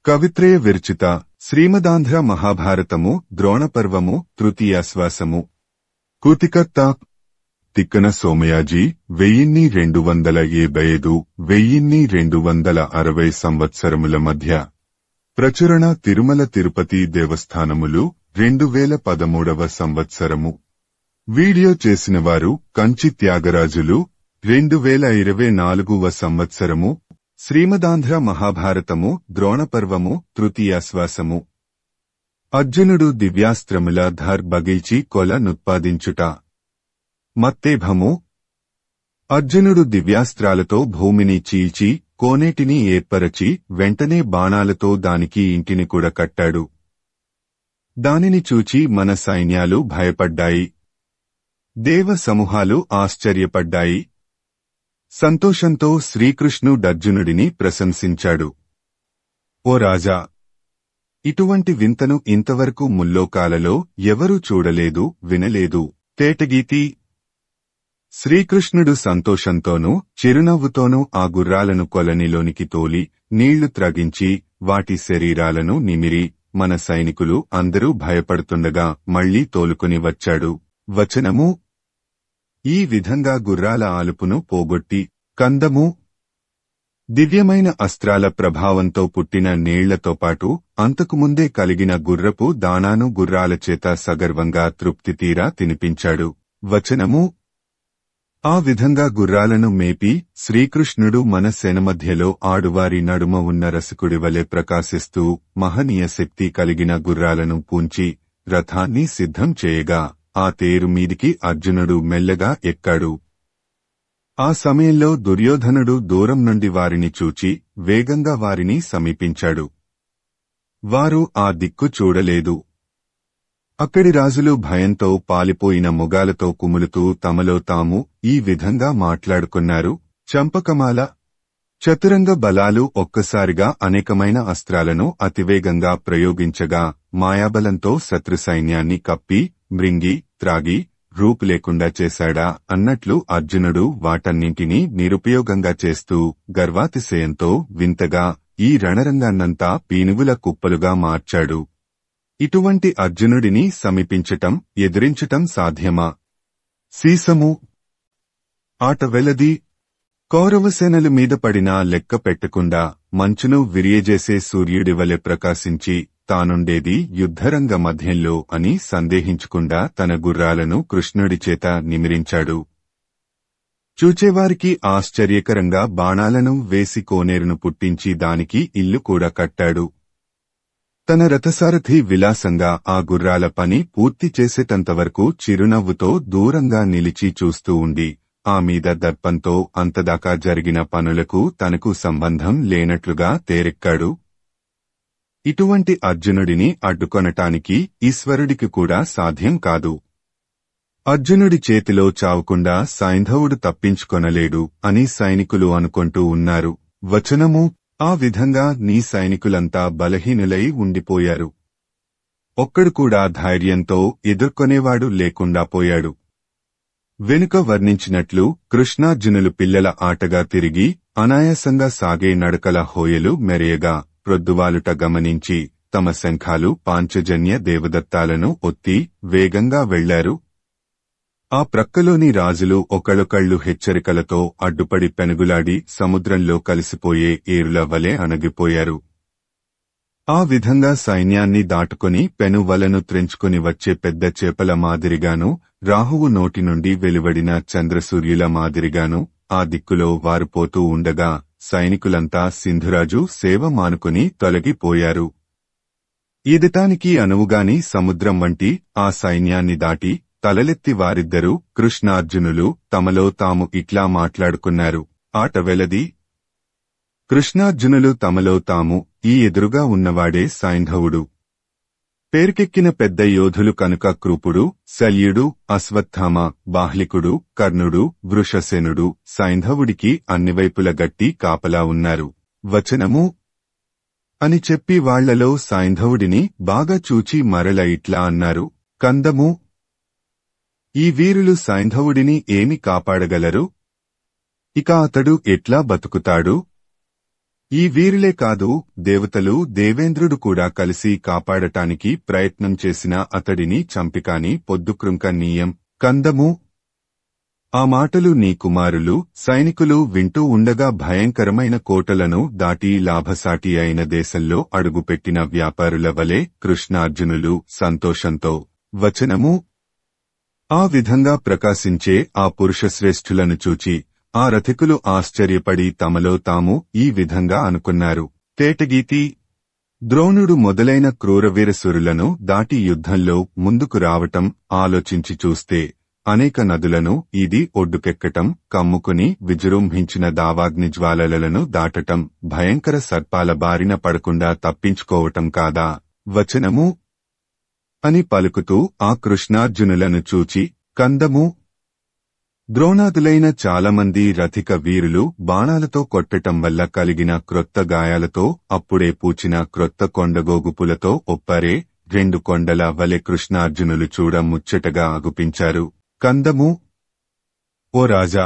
కవిత్రయ విరచిత శ్రీమదాంధ్ర మహాభారతము ద్రోణపర్వము తృతీయాశ్వాసము. కూతికర్త తిక్కన సోమయాజీ 1275–1260 సంవత్సరముల మధ్య ప్రచురణ తిరుమల తిరుపతి దేవస్థానములు 2013వ సంవత్సరము. వీడియో చేసినవారు కంచి త్యాగరాజులు 2024వ సంవత్సరము. శ్రీమదాంధ్ర మహాభారతము ద్రోణపర్వము తృతీయాశ్వాసము. అర్జునుడు దివ్యాస్త్రముల ధర్ బగిల్చి కొల నుత్పాదించుట. మత్తేభము. అర్జునుడు దివ్యాస్త్రాలతో భూమిని చీల్చి కోనేటిని ఏర్పరచి వెంటనే బాణాలతో దానికి ఇంటిని కూడా కట్టాడు. దానిని చూచి మన సైన్యాలు భయపడ్డాయి. దేవ సమూహాలు ఆశ్చర్యపడ్డాయి. సంతోషంతో శ్రీకృష్ణుడర్జునుడిని ప్రశంసించాడు. ఓ రాజా! ఇటువంటి వింతను ఇంతవరకు ముల్లోకాలలో ఎవరూ చూడలేదు, వినలేదు. తేటగీతి. శ్రీకృష్ణుడు సంతోషంతోనూ చిరునవ్వుతోనూ ఆ గుర్రాలను కొలనిలోనికి తోలి నీళ్లు త్రగించి వాటి శరీరాలను నిమిరి మన సైనికులు అందరూ భయపడుతుండగా మళ్లీ తోలుకుని వచ్చాడు. వచనము. ఈ విధంగా గుర్రాల ఆలుపును పోగొట్టి కందము. దివ్యమైన అస్త్రాల ప్రభావంతో పుట్టిన నీళ్లతో పాటు అంతకుముందే కలిగిన గుర్రపు దానాను గుర్రాల చేత సగర్వంగా తృప్తితీరా తినిపించాడు. వచనము. ఆ విధంగా గుర్రాలను మేపి శ్రీకృష్ణుడు మన సేనమధ్యలో ఆడువారి నడుమ ఉన్న రసికుడి వలె ప్రకాశిస్తూ మహనీయ శక్తి కలిగిన గుర్రాలను పూంచి రథాన్ని సిద్ధం చేయగా ఆ తేరు మీదికి అర్జునుడు మెల్లగా ఎక్కాడు. ఆ సమయంలో దుర్యోధనుడు దూరం నుండి వారిని చూచి వేగంగా వారిని సమీపించాడు. వారు ఆ దిక్కు చూడలేదు. అక్కడి రాజులు భయంతో పాలిపోయిన మొగాలతో కుములుతూ తమలో తాము ఈ విధంగా మాట్లాడుకున్నారు. చంపకమాల. చతురంగ బలాలు ఒక్కసారిగా అనేకమైన అస్త్రాలను అతివేగంగా ప్రయోగించగా మాయాబలంతో శత్రు సైన్యాన్ని కప్పి మృంగి త్రాగి రూపు లేకుండా చేశాడా అన్నట్లు అర్జునుడు వాటన్నింటినీ నిరుపయోగంగా చేస్తూ గర్వాతిశయంతో వింతగా ఈ రణరంగాన్నంతా పీనుగుల కుప్పలుగా మార్చాడు. ఇటువంటి అర్జునుడిని సమీపించటం, ఎదిరించటం సాధ్యమా? సీసము. ఆట వెలది. కౌరవసేనల మీద పడినా లెక్క పెట్టకుండా మంచును విరియజేసే సూర్యుడివలె ప్రకాశించి తానుండేది యుద్ధరంగ మధ్యంలో అని సందేహించకుండా తన గుర్రాలను కృష్ణుడిచేత నిమిరించాడు. చూచేవారికి ఆశ్చర్యకరంగా బాణాలను వేసి కోనేరును పుట్టించి దానికి ఇల్లు కూడా కట్టాడు. తన రథసారథి విలాసంగా ఆ గుర్రాల పని పూర్తి చేసేటంతవరకు చిరునవ్వుతో దూరంగా నిలిచి చూస్తూ ఉండి ఆ మీద దర్పంతో అంతదాకా జరిగిన పనులకు తనకు సంబంధం లేనట్లుగా తేరెక్కాడు. ఇటువంటి అర్జునుడిని అడ్డుకొనటానికి ఈశ్వరుడికి కూడా సాధ్యం కాదు. అర్జునుడి చేతిలో చావకుండా సైంధవుడు తప్పించుకొనలేడు అని సైనికులు అనుకుంటూ ఉన్నారు. వచనము. ఆ విధంగా నీ సైనికులంతా బలహీనులై ఉండిపోయారు. ఒక్కడు కూడా ధైర్యంతో ఎదుర్కొనేవాడు లేకుండా పోయాడు. వెనుక వర్ణించినట్లు కృష్ణార్జునులు పిల్లల ఆటగా తిరిగి అనాయాసంగా సాగే నడకల హోయలు మెరియగా ప్రొద్దువాలుట గమనించి తమ శంఖాలు పాంచజన్య దేవదత్తాలను ఒత్తి వేగంగా వెళ్లారు. ఆ ప్రక్కలోని రాజులు ఒకళ్ళొకళ్ళు హెచ్చరికలతో అడ్డుపడి పెనుగులాడి సముద్రంలో కలిసిపోయే ఏరుల వలె అణగిపోయారు. ఆ విధంగా సైన్యాన్ని దాటుకుని పెను వలను త్రెంచుకుని వచ్చే పెద్ద చేపల మాదిరిగాను రాహువు నోటి నుండి వెలువడిన చంద్రసూర్యుల మాదిరిగాను ఆ దిక్కులో వారు పోతూ ఉండగా సైనికులంతా సింధురాజు సేవ మానుకుని తొలగిపోయారు. ఈదటానికి అనువుగాని సముద్రం వంటి ఆ సైన్యాన్ని దాటి తలలెత్తి వారిద్దరూ కృష్ణార్జునులు తమలో తాము ఇట్లా మాట్లాడుకున్నారు. ఆట వెలది. కృష్ణార్జునులు తమలో తాము ఈ ఎదురుగా ఉన్నవాడే సైంధవుడు. పేరుకెక్కిన పెద్ద యోధులు కనుక కృపుడు, శల్యుడు, అశ్వత్థామ, బాహ్లికుడు, కర్ణుడు, వృషసేనుడు సైంధవుడికి అన్నివైపుల గట్టి కాపలా ఉన్నారు. వచనము. అని చెప్పి వాళ్లలో సైంధవుడిని బాగా చూచి మరల ఇట్లా అన్నారు. కందము. ఈ వీరులు సైంధవుడిని ఏమి కాపాడగలరు? ఇక అతడు ఎట్లా బతుకుతాడు? ఈ వీరులే కాదు, దేవతలు, దేవేంద్రుడు కూడా కలిసి కాపాడటానికి ప్రయత్నం చేసిన అతడిని చంపికాని పొద్దుకృంకనీయం. కందము. ఆ మాటలు నీ కుమారులు, సైనికులు వింటూ ఉండగా భయంకరమైన కోటలను దాటి లాభసాటి అయిన దేశంలో అడుగుపెట్టిన వ్యాపారుల వలె కృష్ణార్జునులు సంతోషంతో. వచనము. ఆ విధంగా ప్రకాశించే ఆ పురుషశ్రేష్ఠులను చూచి ఆ రథికులు ఆశ్చర్యపడి తమలో తాము ఈ విధంగా అనుకున్నారు. తేటగీతి. ద్రోణుడు మొదలైన క్రూరవీరసురులను దాటి యుద్ధంలో ముందుకు రావటం ఆలోచించి చూస్తే అనేక నదులను ఇది ఒడ్డుకెక్కటం, కమ్ముకుని విజృంభించిన దావాగ్నిజ్వాలలను దాటటం, భయంకర సర్పాల బారిన పడకుండా తప్పించుకోవటం కాదా? వచనము. అని పలుకుతూ ఆ కృష్ణార్జునులను చూచి, కందము. ద్రోణాదులైన చాలామంది రథిక వీరులు బాణాలతో కొట్టటం వల్ల కలిగిన క్రొత్త గాయాలతో, అప్పుడే పూచిన క్రొత్త కొండగోగుపులతో ఒప్పరే 2 కొండల వలె కృష్ణార్జునులు చూడ ముచ్చటగా అగుపించారు. కందము. ఓ రాజా!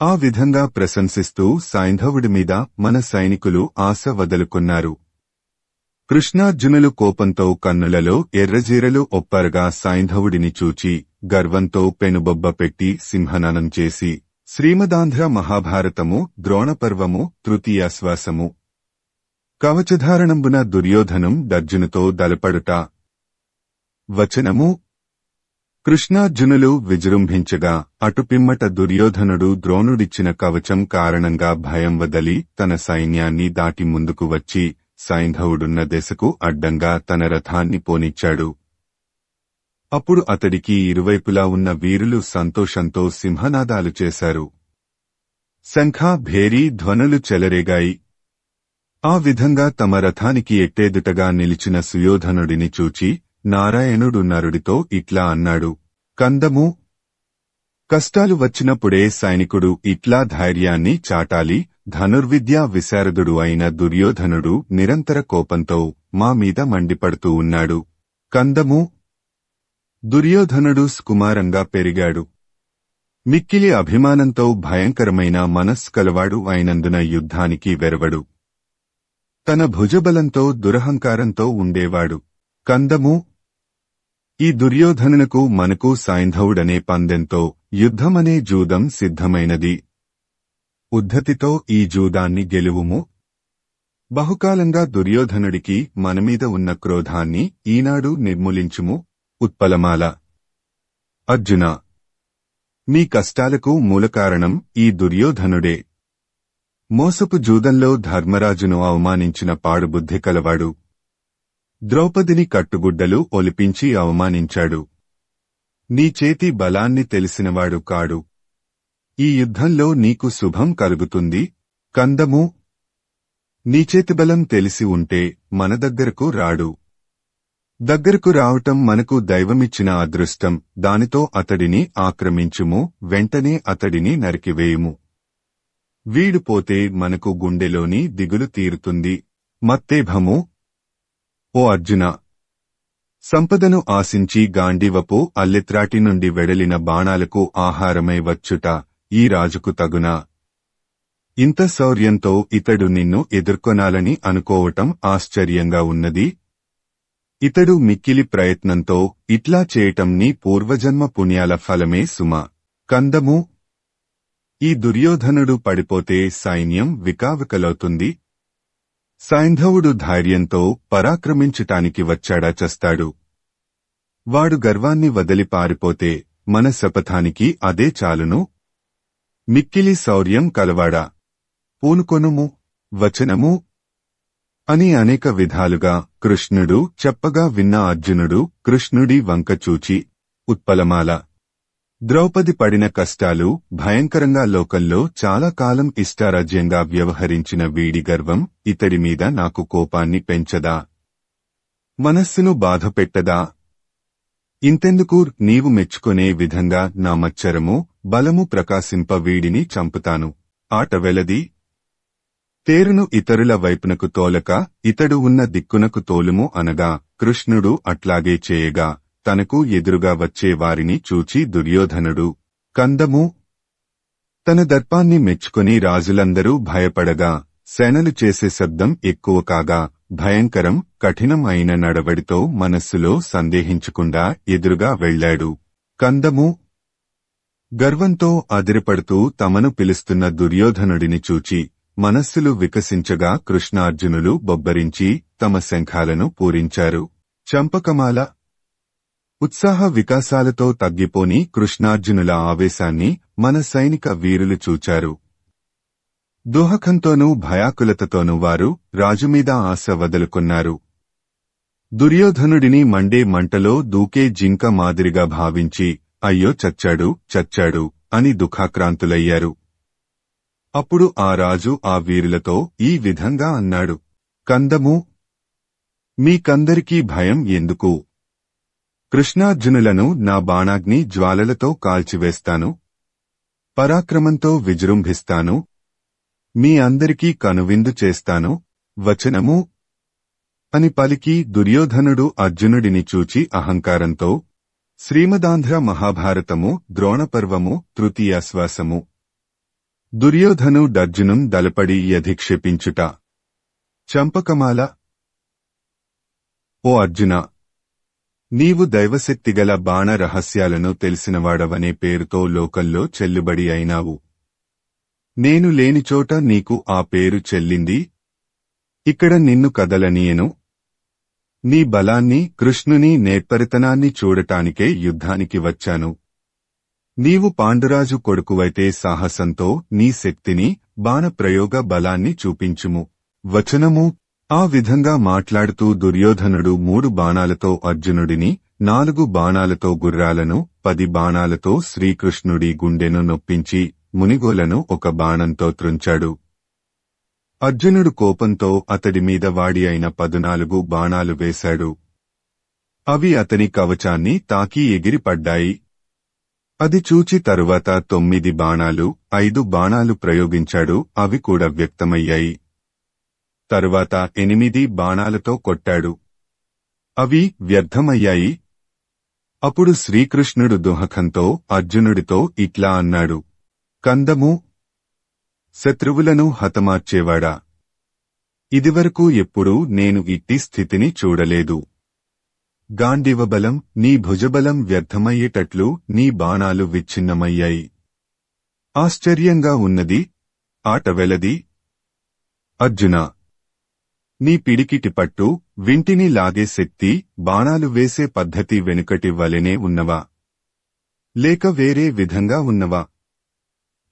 ఆ విధంగా ప్రశంసిస్తూ సైంధవుడి మీద మన సైనికులు ఆశ వదులుకున్నారు. కృష్ణార్జునులు కోపంతో కన్నులలో ఎర్రజీరలు ఒప్పరగా సైంధవుడిని చూచి గర్వంతో పెనుబొబ్బ పెట్టి సింహననం చేసి. శ్రీమదాంధ్ర మహాభారతము ద్రోణపర్వము తృతీయాశ్వాసము. కవచధారణంబున దుర్యోధనం దర్జునుతో దలపడుట. వచనము. కృష్ణార్జునులు విజృంభించగా అటుపిమ్మట దుర్యోధనుడు ద్రోణుడిచ్చిన కవచం కారణంగా భయం వదలి తన సైన్యాన్ని దాటి ముందుకు వచ్చి సైంధవుడున్న దశకు అడ్డంగా తన రథాన్ని పోనిచ్చాడు. అప్పుడు అతడికి ఇరువైపులా ఉన్న వీరులు సంతోషంతో సింహనాదాలు చేశారు. శంఖ, భేరీ ధ్వనులు చెలరేగాయి. ఆ విధంగా తమ రథానికి ఎట్టేదుటగా నిలిచిన సుయోధనుడిని చూచి నారాయణుడు నరుడితో ఇట్లా అన్నాడు. కందము. కష్టాలు వచ్చినప్పుడే సైనికుడు ఇట్లా ధైర్యాన్ని చాటాలి. ధనుర్విద్యా విశారదుడు అయిన దుర్యోధనుడు నిరంతర కోపంతో మా మీద మండిపడుతూ ఉన్నాడు. కందము. దుర్యోధనుడు సుకుమారంగా పెరిగాడు. మిక్కిలి అభిమానంతో భయంకరమైన మనస్కలవాడు అయినందున యుద్ధానికి వెరవడు. తన భుజబలంతో దురహంకారంతో ఉండేవాడు. కందము. ఈ దుర్యోధనునకు మనకు సైంధవుడనే పందెంతో యుద్ధమనే జూదం సిద్ధమైనది. ఉద్ధతితో ఈ జూదాన్ని గెలువుము. బహుకాలంగా దుర్యోధనుడికి మనమీద ఉన్న క్రోధాన్ని ఈనాడు నిర్మూలించుము. ఉత్పలమాల. అర్జున. మీ కష్టాలకు మూలకారణం ఈ దుర్యోధనుడే. మోసపు జూదంలో ధర్మరాజును అవమానించిన పాడుబుద్ధి కలవాడు. ద్రౌపదిని కట్టుగుడ్డలు ఒలిపించి అవమానించాడు. నీ చేతి బలాన్ని తెలిసినవాడు కాడు. ఈ యుద్ధంలో నీకు శుభం కలుగుతుంది. కందము. నీ చేతిబలం తెలిసి ఉంటే మన దగ్గరకు రాడు. దగ్గరకు రావటం మనకు దైవమిచ్చిన అదృష్టం. దానితో అతడిని ఆక్రమించుము. వెంటనే అతడిని నరికివేయుము. వీడుపోతే మనకు గుండెలోని దిగులు తీరుతుంది. మత్తేభము. ఓ అర్జున! సంపదను ఆశించి గాంధీవపు అల్లెత్రాటి నుండి వెడలిన బాణాలకు ఆహారమై వచ్చుట ఈ రాజుకు తగునా? ఇంత శౌర్యంతో ఇతడు నిన్ను ఎదుర్కొనాలని అనుకోవటం ఆశ్చర్యంగా ఉన్నది. ఇతడు మిక్కిలి ప్రయత్నంతో ఇట్లా చేయటం నీ పూర్వజన్మ పుణ్యాల ఫలమే సుమ. కందము. ఈ దుర్యోధనుడు పడిపోతే సైన్యం వికావికలవుతుంది. సైంధవుడు ధైర్యంతో పరాక్రమించటానికి వచ్చాడా చస్తాడు. వాడు గర్వాన్ని వదిలి పారిపోతే మన శపథానికి అదే చాలును. మిక్కిలి శౌర్యం కలవాడా, పూనుకొనుము. వచనము. అని అనేక విధాలుగా కృష్ణుడు చెప్పగా విన్న అర్జునుడు కృష్ణుడి వంక చూచి. ఉత్పలమాల. ద్రౌపది పడిన కష్టాలు భయంకరంగా లోకంలో చాలా కాలం ఇష్టారాజ్యంగా వ్యవహరించిన వీడి గర్వం ఇతడి మీద నాకు కోపాన్ని పెంచదా? మనస్సును బాధపెట్టదా? ఇంతెందుకు, నీవు మెచ్చుకునే విధంగా నా మచ్చరము బలము ప్రకాశింప వీడిని చంపుతాను. ఆట వెలది. తేరును ఇతరుల వైపునకు తోలక ఇతడు ఉన్న దిక్కునకు తోలుము అనగా కృష్ణుడు అట్లాగే చేయగా తనకు ఎదురుగా వచ్చే వారిని చూచి దుర్యోధనుడు. కందము. తన దర్పాన్ని మెచ్చుకొని రాజులందరూ భయపడగా సేనలు చేసే శబ్దం ఎక్కువ కాగా భయంకరం కఠినం అయిన నడవడితో మనస్సులో సందేహించకుండా ఎదురుగా వెళ్లాడు. కందము గర్వంతో అదిరిపడుతూ తమను పిలుస్తున్న దుర్యోధనుడిని చూచి మనస్సులు వికసించగా కృష్ణార్జునులు బొబ్బరించి తమ శంఖాలను పూరించారు. చంపకమాల ఉత్సాహ వికాసాలతో తగ్గిపోని కృష్ణార్జునుల ఆవేశాన్ని మన సైనిక వీరులు చూచారు. దుహకంతోనూ భయాకులతతోనూ వారు రాజుమీద ఆశ వదులుకున్నారు. దుర్యోధనుడిని మండే మంటలో దూకే జింక మాదిరిగా భావించి అయ్యో చచ్చాడు చచ్చాడు అని దుఃఖాక్రాంతులయ్యారు. అప్పుడు ఆ రాజు ఆ వీరులతో ఈ విధంగా అన్నాడు. కందము మీకందరికీ భయం ఎందుకు? కృష్ణార్జునులను నా బాణాగ్ని జ్వాలలతో కాల్చివేస్తాను. పరాక్రమంతో విజృంభిస్తాను. మీ అందరికీ కనువిందు చేస్తాను. వచనము అని పలికి దుర్యోధనుడు అర్జునుడిని చూచి అహంకారంతో శ్రీమదాంధ్ర మహాభారతము ద్రోణపర్వము తృతీయాశ్వాసము దుర్యోధనుడర్జునుం దలపడి యధిక్షేపించుట. చంపకమాల ఓ అర్జున, నీవు దైవశక్తిగల బాణ రహస్యాలను తెలిసినవాడవనే పేరుతో లోకంలో చెల్లుబడి అయినావు. నేను లేనిచోట నీకు ఆ పేరు చెల్లింది. ఇక్కడ నిన్ను కదలనీయను. నీ బలాన్ని కృష్ణుని నేర్పరితనాన్ని చూడటానికే యుద్ధానికి వచ్చాను. నీవు పాండురాజు కొడుకువైతే సాహసంతో నీ శక్తిని బాణప్రయోగ బలాన్ని చూపించుము. వచనము ఆ విధంగా మాట్లాడుతూ దుర్యోధనుడు 3 బాణాలతో అర్జునుడిని, 4 బాణాలతో గుర్రాలను, 10 బాణాలతో శ్రీకృష్ణుడి గుండెను నొప్పించి మునిగోలను 1 బాణంతో త్రుంచాడు. అర్జునుడు కోపంతో అతడి మీద వాడి అయిన 14 బాణాలు వేశాడు. అవి అతని కవచాన్ని తాకి ఎగిరిపడ్డాయి. అది చూచి తరువాత 9 బాణాలు, 5 బాణాలు ప్రయోగించాడు. అవి కూడా వ్యక్తమయ్యాయి. తరువాత 8 బాణాలతో కొట్టాడు. అవి వ్యర్థమయ్యాయి. అప్పుడు శ్రీకృష్ణుడు దుహకంతో అర్జునుడితో ఇట్లా అన్నాడు. కందము శత్రువులను హతమార్చేవాడా, ఇదివరకు ఎప్పుడూ నేను ఇట్టి స్థితిని చూడలేదు. గాంధీవబలం నీ భుజబలం వ్యర్థమయ్యేటట్లు నీ బాణాలు విచ్ఛిన్నమయ్యాయి. ఆశ్చర్యంగా ఉన్నది, ఆట వెలది. అర్జున, నీ పిడికిటి పట్టు, వింటిని లాగే శక్తి, బాణాలు వేసే పద్ధతి వెనుకటి వలెనే ఉన్నవా, లేక వేరే విధంగా ఉన్నవా?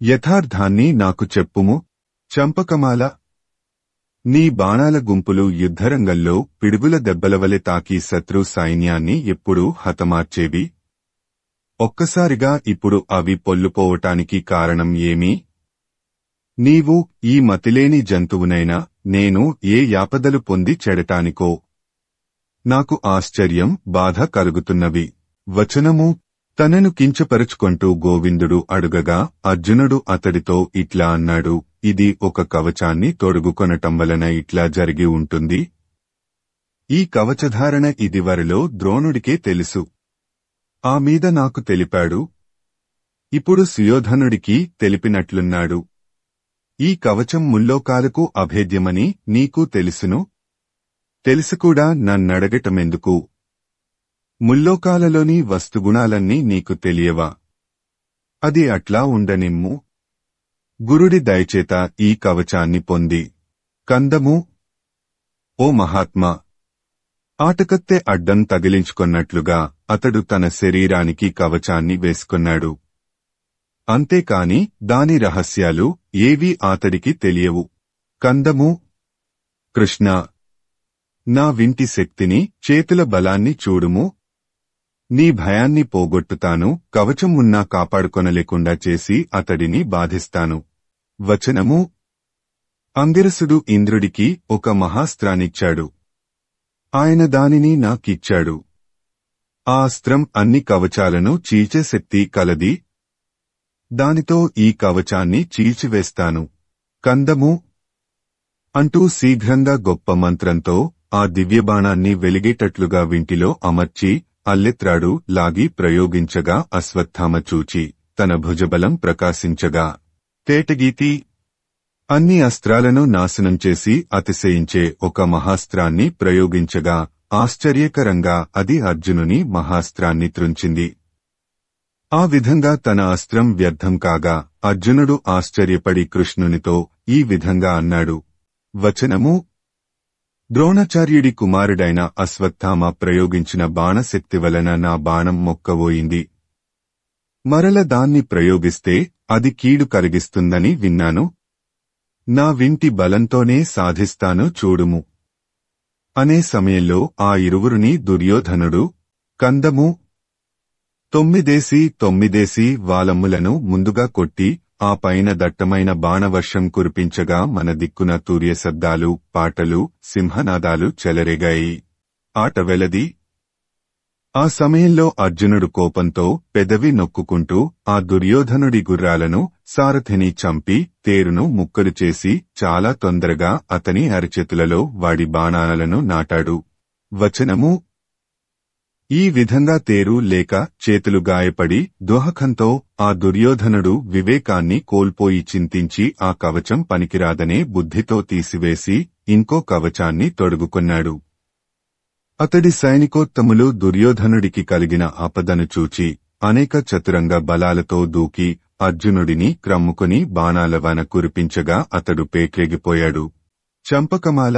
యథార్థాన్ని నాకు చెప్పుము. చంపకమాల నీ బాణాల గుంపులు యుద్ధరంగంలో పిడుగుల దెబ్బలవలె తాకి శత్రు సైన్యాన్ని ఎప్పుడూ హతమార్చేవి. ఒక్కసారిగా ఇప్పుడు అవి పొల్లుపోవటానికి కారణం ఏమి? నీవు ఈ మతిలేని జంతువునైనా నేను ఏ యాపదలు పొంది చెడటానికో? నాకు ఆశ్చర్యం, బాధ కలుగుతున్నవి. వచనము తనను కించపరుచుకొంటూ గోవిందుడు అడుగగా అర్జునుడు అతడితో ఇట్లా అన్నాడు. ఇది ఒక కవచాన్ని తొడుగుకొనటం వలన ఇట్లా జరిగి ఉంటుంది. ఈ కవచధారణ ఇదివరలో ద్రోణుడికే తెలుసు. ఆ మీద నాకు తెలిపాడు. ఇప్పుడు సుయోధనుడికి తెలిపినట్లున్నాడు. ఈ కవచం ముల్లోకాలకు అభేద్యమని నీకు తెలుసును. తెలుసుకూడా నన్నడగటమెందుకు? ముల్లోకాలలోని వస్తుగుణాలన్నీ నీకు తెలియవా? అది అట్లా ఉండనిమ్ము. గురుడి దయచేత ఈ కవచాన్ని పొంది. కందము ఓ మహాత్మా, ఆటకత్తె అడ్డం తగిలించుకొన్నట్లుగా అతడు తన శరీరానికి కవచాన్ని వేసుకున్నాడు. అంతేకాని దాని రహస్యాలు ఏవీ అతడికి తెలియవు. కందము కృష్ణ, నా వింటి శక్తిని, చేతుల బలాన్ని చూడుము. నీ భయాన్ని పోగొట్టుతాను. కవచం ఉన్నా కాపాడుకొనలేకుండా చేసి అతడిని బాధిస్తాను. వచనము అంగిరసుడు ఇంద్రుడికి ఒక మహాస్త్రాన్నిచ్చాడు. ఆయన దానిని నాకిచ్చాడు. ఆ అస్త్రం అన్ని కవచాలను చీల్చే శక్తి కలది. దానితో ఈ కవచాన్ని చీల్చివేస్తాను. కందము అంటూ శీఘ్రంగా గొప్ప మంత్రంతో ఆ దివ్యబాణాన్ని వెలిగేటట్లుగా వింటిలో అమర్చి అల్లెత్రాడు లాగి ప్రయోగించగా అశ్వత్థామ చూచి తన భుజబలం ప్రకాశించగా తేటగీతి అన్ని అస్త్రాలను నాశనం చేసి అతిశయించే ఒక మహాస్త్రాన్ని ప్రయోగించగా ఆశ్చర్యకరంగా అది అర్జునుని మహాస్త్రాన్ని త్రుంచింది. ఆ విధంగా తన అస్త్రం వ్యర్థం కాగా అర్జునుడు ఆశ్చర్యపడి కృష్ణునితో ఈ విధంగా అన్నాడు. వచనము: ద్రోణాచార్యుడి కుమారుడైన అశ్వత్థామ ప్రయోగించిన బాణశక్తి వలన నా బాణం మొక్కబోయింది. మరల దాన్ని ప్రయోగిస్తే అది కీడు కలిగిస్తుందని విన్నాను. నా వింటి బలంతోనే సాధిస్తాను చూడుము. అనే సమయంలో ఆ ఇరువురిని దుర్యోధనుడు కందము 9 వాలమ్ములను ముందుగా కొట్టి ఆ పైన దట్టమైన బాణవర్షం కురిపించగా మన దిక్కున తూర్యశబ్దాలు, పాటలు, సింహనాదాలు చెలరేగాయి. ఆట వెలది. ఆ సమయంలో అర్జునుడు కోపంతో పెదవి నొక్కుకుంటూ ఆ దుర్యోధనుడి గుర్రాలను, సారథిని చంపి తేరును ముక్కలు చేసి చాలా తొందరగా అతని అరచేతులలో వాడి బాణాలను నాటాడు. వచనము: ఈ విధంగా తేరు లేక చేతులు గాయపడి దోహకంతో ఆ దుర్యోధనుడు వివేకాన్ని కోల్పోయి చింతించి ఆ కవచం పనికిరాదనే బుద్ధితో తీసివేసి ఇంకో కవచాన్ని తొడుగుకొన్నాడు. అతడి సైనికోత్తములు దుర్యోధనుడికి కలిగిన ఆపదను చూచి అనేక చతురంగ బలాలతో దూకి అర్జునుడిని క్రమ్ముకొని బాణాల వాన కురిపించగా అతడు పేట్రెగిపోయాడు. చంపకమాల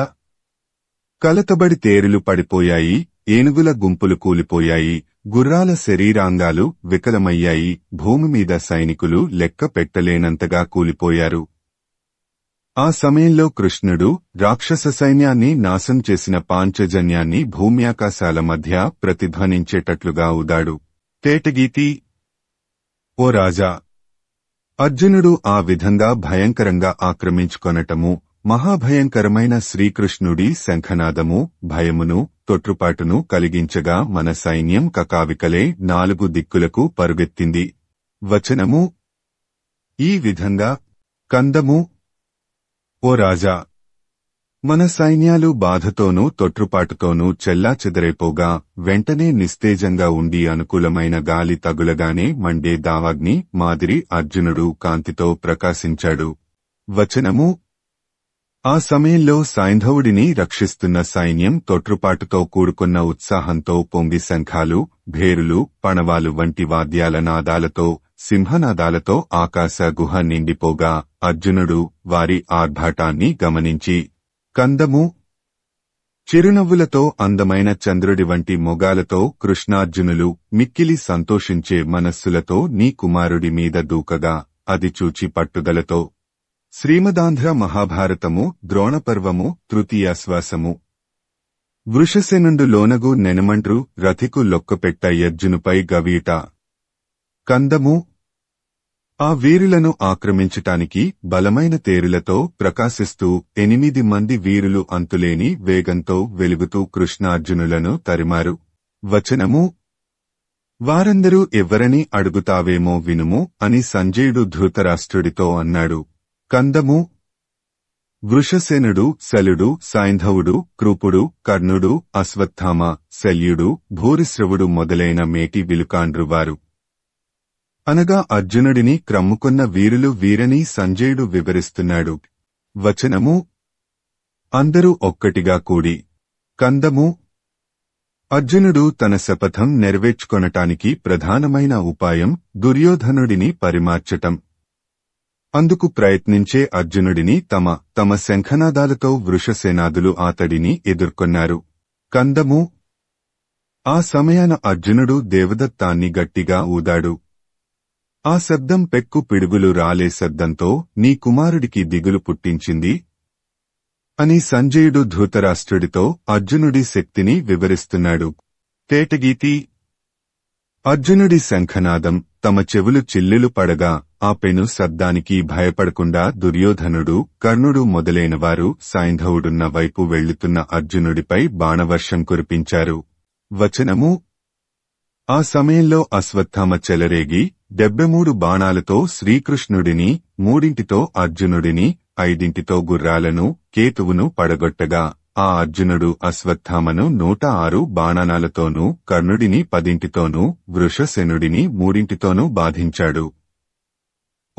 కలతబడి తేరులు పడిపోయాయి, ఏనుగుల గుంపులు కూలిపోయాయి, గుర్రాల శరీరాంగాలు వికలమయ్యాయి, భూమిమీద సైనికులు లెక్క పెట్టలేనంతగా కూలిపోయారు. ఆ సమయంలో కృష్ణుడు రాక్షస సైన్యాన్ని నాశం చేసిన పాంచజన్యాన్ని భూమ్యాకాశాల మధ్య ప్రతిధ్వనించేటట్లుగా ఊదాడు. తేటగీతి: ఓ రాజా! అర్జునుడు ఆ విధంగా భయంకరంగా ఆక్రమించుకొనటము, మహాభయంకరమైన శ్రీకృష్ణుడి శంఖనాదము భయమును, తొట్రుపాటును కలిగించగా మన సైన్యం కకావికలే 4 దిక్కులకు పరుగెత్తింది. వచనము: ఈ విధంగా కందము ఓ రాజా! మన సైన్యాలు బాధతోనూ తొట్రుపాటుతోనూ చెల్లాచెదరైపోగా వెంటనే నిస్తేజంగా ఉండి అనుకూలమైన గాలి తగులగానే మండే దావాగ్ని మాదిరి అర్జునుడు కాంతితో ప్రకాశించాడు. వచనము: ఆ సమయంలో సైంధవుడిని రక్షిస్తున్న సైన్యం తొట్రుపాటుతో కూడుకున్న ఉత్సాహంతో పొంగి శంఖాలు, భేరులు, పణవాలు వంటి వాద్యాల నాదాలతో, సింహనాదాలతో ఆకాశ గుహ నిండిపోగా అర్జునుడు వారి ఆర్భాటాన్ని గమనించి కందము చిరునవ్వులతో అందమైన చంద్రుడి వంటి మొగాలతో కృష్ణార్జునులు మిక్కిలి సంతోషించే మనస్సులతో నీ కుమారుడి మీద దూకగా అది చూచి పట్టుదలతో శ్రీమదాంధ్ర మహాభారతము ద్రోణపర్వము తృతీయాశ్వాసము వృషసేనుండు లోనగు నెనమంట్రు రథికు లొక్కపెట్ట యర్జునుపై గవీట కందము ఆ వీరులను ఆక్రమించటానికి బలమైన తేరులతో ప్రకాశిస్తూ 8 మంది వీరులు అంతులేని వేగంతో వెలుగుతూ కృష్ణార్జునులను తరిమారు. వచనము: వారందరూ ఎవ్వరని అడుగుతావేమో వినుము అని సంజయుడు ధృతరాష్ట్రుడితో అన్నాడు. కందము వృషసేనుడు, శలుడు, సైంధవుడు, కృపుడు, కర్ణుడు, అశ్వత్థామ, శల్యుడు, భూరిశ్రవుడు మొదలైన మేటి విలుకాండ్రువారు. అనగా అర్జునుడిని క్రమ్ముకున్న వీరులు వీరని సంజయుడు వివరిస్తున్నాడు. వచనము: అందరూ ఒక్కటిగా కూడి కందము అర్జునుడు తన శపథం నెరవేర్చుకొనటానికి ప్రధానమైన ఉపాయం దుర్యోధనుడిని పరిమార్చటం. అందుకు ప్రయత్నించే అర్జునుడిని తమ శంఖనాదాలతో వృషసేనాదులు అతడిని ఎదుర్కొన్నారు. కందము ఆ సమయాన అర్జునుడు దేవదత్తాన్ని గట్టిగా ఊదాడు. ఆ శబ్దం పెక్కు పిడుగులు రాలే శబ్దంతో నీ కుమారుడికి దిగులు పుట్టించింది అని సంజయుడు ధృతరాష్ట్రుడితో అర్జునుడి శక్తిని వివరిస్తున్నాడు. తేటగీతి: అర్జునుడి శంఖనాదం తమ చెవులు చిల్లులు పడగా ఆ పెను శబ్దానికి భయపడకుండా దుర్యోధనుడు, కర్ణుడు మొదలైనవారు సైంధవుడున్న వైపు వెళ్లుతున్న అర్జునుడిపై బాణవర్షం కురిపించారు. వచనము: ఆ సమయంలో అశ్వత్థామ చెలరేగి 73 బాణాలతో శ్రీకృష్ణుడిని, 3 అర్జునుడిని, 5 గుర్రాలను, కేతువును పడగొట్టగా ఆ అర్జునుడు అశ్వత్థామను 106 బాణాలతోనూ, కర్ణుడిని 10 వృషసేనుడిని 3 బాధించాడు.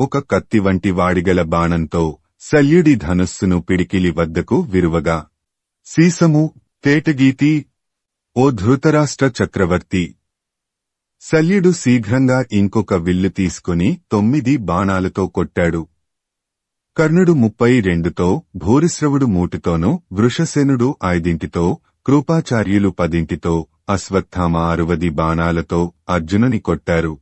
ఒక కత్తి వంటి వాడిగల బాణంతో శల్యుడి ధనుస్సును పిడికిలి వద్దకు విరువగా సీసము తేటగీతి ఓ ధృతరాష్ట్ర చక్రవర్తి. శల్యుడు శీఘ్రంగా ఇంకొక విల్లు తీసుకుని 9 బాణాలతో కొట్టాడు. కర్ణుడు 32తో, భూరిశ్రవుడు 3తోనూ, వృషసేనుడు 5తో, కృపాచార్యులు 10తో, అశ్వత్థామ 60 బాణాలతో అర్జునుని కొట్టారు.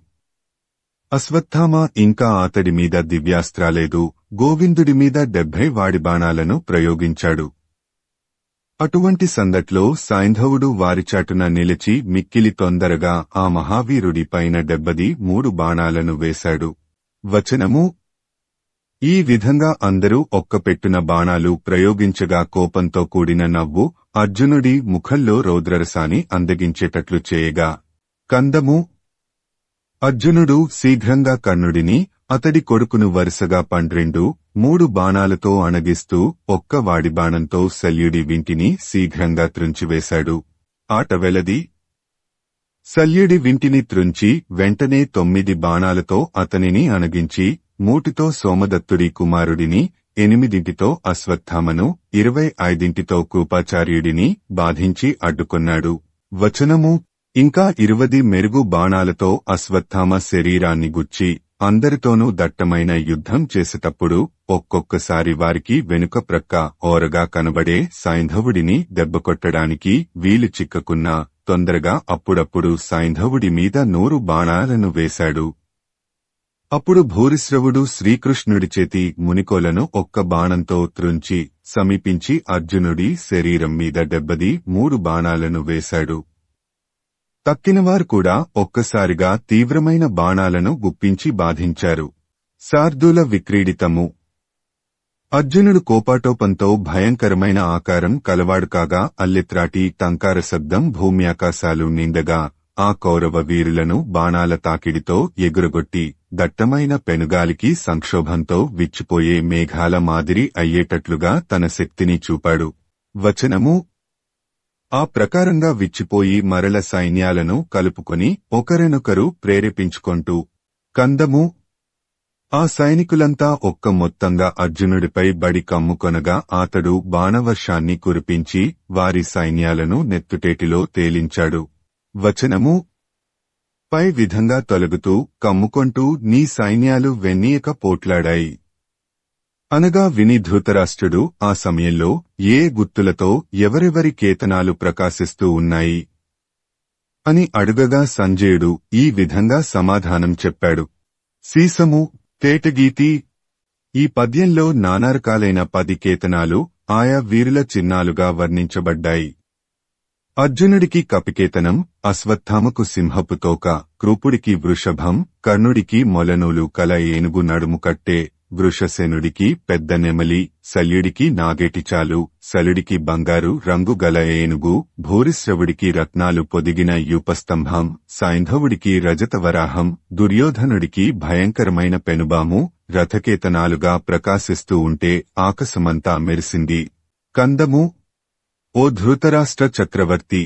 అశ్వత్థామ ఇంకా అతడి మీద దివ్యాస్త్రాలేదు, గోవిందుడి మీద 70 వాడి బాణాలను ప్రయోగించాడు. అటువంటి సందట్లో సైంధవుడు వారిచాటున నిలిచి మిక్కిలి తొందరగా ఆ మహావీరుడి పైన 73 బాణాలను వేశాడు. వచనము: ఈ విధంగా అందరూ ఒక్కపెట్టున బాణాలు ప్రయోగించగా కోపంతో కూడిన నవ్వు అర్జునుడి ముఖంలో రౌద్రరసాన్ని అందగించేటట్లు చేయగా. కందము: అర్జునుడు శీఘ్రంగా కర్ణుడిని, అతడి కొడుకును వరుసగా 12-3 బాణాలతో అణగిస్తూ ఒక్క వాడి బాణంతో శల్యుడి వింటిని శీఘ్రంగా త్రుంచివేశాడు. ఆట వెలది. శల్యుడి వింటిని త్రుంచి వెంటనే 9 బాణాలతో అతనిని అణగించి 3తో సోమదత్తుడి కుమారుడిని, 8తో అశ్వత్థామను, 25తో కృపాచార్యుడిని బాధించి అడ్డుకొన్నాడు. వచనము: ఇంకా 20 మెరుగు బాణాలతో అశ్వత్థామ శరీరాన్ని గుచ్చి అందరితోనూ దట్టమైన యుద్ధం చేసేటప్పుడు ఒక్కొక్కసారి వారికి వెనుక ప్రక్క ఓరగా కనబడే సైంధవుడిని దెబ్బకొట్టడానికి వీలు చిక్కకున్నా తొందరగా అప్పుడప్పుడు సైంధవుడి మీద 100 బాణాలను వేశాడు. అప్పుడు భూరిశ్రవుడు శ్రీకృష్ణుడి చేతి మునికోలను ఒక్క బాణంతో త్రుంచి సమీపించి అర్జునుడి శరీరం మీద 73 బాణాలను వేశాడు. తక్కినవారు కూడా ఒక్కసారిగా తీవ్రమైన బాణాలను గుప్పించి బాధించారు. శార్దూల విక్రీడితము. అర్జునుడు కోపాటోపంతో భయంకరమైన ఆకారం కలవాడు కాగా అల్లెత్రాటి టంకార శబ్దం భూమ్యాకాశాలు నిండగా ఆ కౌరవ వీరులను బాణాల తాకిడితో ఎగురగొట్టి దట్టమైన పెనుగాలికి సంక్షోభంతో విచ్చిపోయే మేఘాల మాదిరి అయ్యేటట్లుగా తన శక్తిని చూపాడు. వచనము: ఆ ప్రకారంగా విచ్చిపోయి మరల సైన్యాలను కలుపుకొని ఒకరినొకరు ప్రేరేపించుకొంటూ. కందము: ఆ సైనికులంతా ఒక్క మొత్తంగా అర్జునుడిపై బడి కమ్ముకొనగా అతడు బాణవర్షాన్ని కురిపించి వారి సైన్యాలను నెత్తుటేటిలో తేలించాడు. వచనము: పై విధంగా తొలగుతూ కమ్ముకొంటూ నీ సైన్యాలు వెన్నీయక పోట్లాడాయి. అనగా విని ధృతరాష్ట్రుడు ఆ సమయంలో ఏ గుర్తులతో ఎవరెవరి కేతనాలు ప్రకాశిస్తూ ఉన్నాయి అని అడుగగా సంజయుడు ఈ విధంగా సమాధానం చెప్పాడు. సీసము తేటగీతి. ఈ పద్యంలో నానారకాలైన 10 కేతనాలు ఆయా వీరుల చిహ్నాలుగా వర్ణించబడ్డాయి. అర్జునుడికి కపికేతనం, అశ్వత్థామకు సింహపు తోక, కృపుడికి వృషభం, కర్ణుడికి మొలనూలు కల ఏనుగు నడుము కట్టే, వృషసేనుడికి పెద్ద నెమలి, శల్యుడికి నాగేటిచాలు, శలుడికి బంగారు రంగు గల ఏనుగు, భూరిశ్రవుడికి రత్నాలు పొదిగిన యూపస్తంభం, సైంధవుడికి రజతవరాహం, దుర్యోధనుడికి భయంకరమైన పెనుబాము రథకేతనాలుగా ప్రకాశిస్తూ ఉంటే ఆకాశమంతా మెరిసింది. కందము: ఓ ధృతరాష్ట్ర చక్రవర్తి,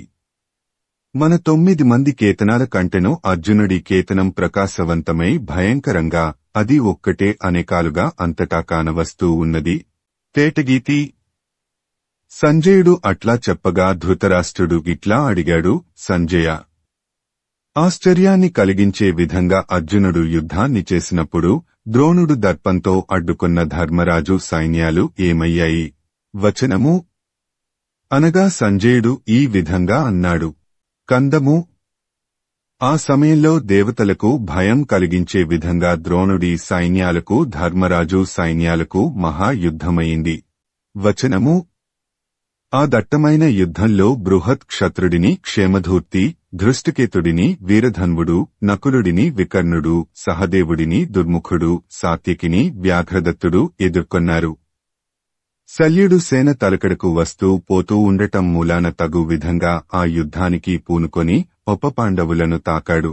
మన 9 మంది కేతనాల కంటెను అర్జునుడి కేతనం ప్రకాశవంతమై భయంకరంగా అది ఒక్కటే అనేకాలుగా అంతటా కానవస్తూ ఉన్నది. తేటగీతి. సంజయుడు అట్లా చెప్పగా ధృతరాష్ట్రుడు ఇట్లా అడిగాడు. సంజయ, ఆశ్చర్యాన్ని కలిగించే విధంగా అర్జునుడు యుద్ధాన్ని చేసినప్పుడు ద్రోణుడు దర్పంతో అడ్డుకున్న ధర్మరాజు సైన్యాలు ఏమయ్యాయి? వచనము: అనగా సంజయుడు ఈ విధంగా అన్నాడు. కందము: ఆ సమయంలో దేవతలకు భయం కలిగించే విధంగా ద్రోణుడి సైన్యాలకు ధర్మరాజు సైన్యాలకు మహాయుద్ధమైంది. వచనము: ఆ దట్టమైన యుద్ధంలో బృహత్ క్షత్రుడిని క్షేమధూర్తి, ధృష్టకేతుడిని వీరధన్వుడు, నకులుడిని వికర్ణుడు, సహదేవుడిని దుర్ముఖుడు, సాత్యకిని వ్యాఘ్రదత్తుడు ఎదుర్కొన్నారు. శల్యుడు సేన తలకడకు వస్తూ పోతూ ఉండటం మూలాన తగు విధంగా ఆ యుద్ధానికి పూనుకొని ఉపపాండవులను తాకాడు.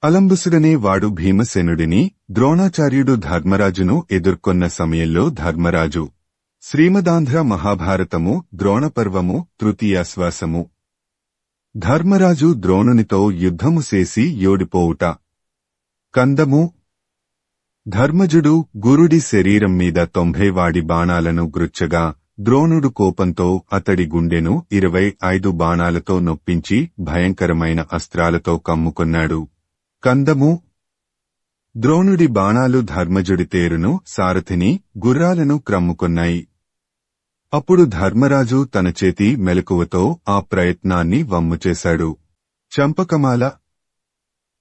అలంబుసుడనే వాడు భీమసేనుడిని, ద్రోణాచార్యుడు ధర్మరాజును ఎదుర్కొన్న సమయంలో ధర్మరాజు. శ్రీమదాంధ్ర మహాభారతము ద్రోణపర్వము తృతీయాశ్వాసము. ధర్మరాజు ద్రోణునితో యుద్ధము చేసి యోడిపోవుట. కందము: ధర్మజుడు గురుడి శరీరం మీద 90 వాడి బాణాలను గుచ్చగా ద్రోణుడు కోపంతో అతడి గుండెను 25 బాణాలతో నొప్పించి భయంకరమైన అస్త్రాలతో కమ్ముకొన్నాడు. కందము. ద్రోణుడి బాణాలు ధర్మజుడి తేరును, సారథిని, గుర్రాలను క్రమ్ముకొన్నాయి. అప్పుడు ధర్మరాజు తన చేతి మెలకువతో ఆ ప్రయత్నాన్ని వమ్ముచేశాడు. చంపకమాల.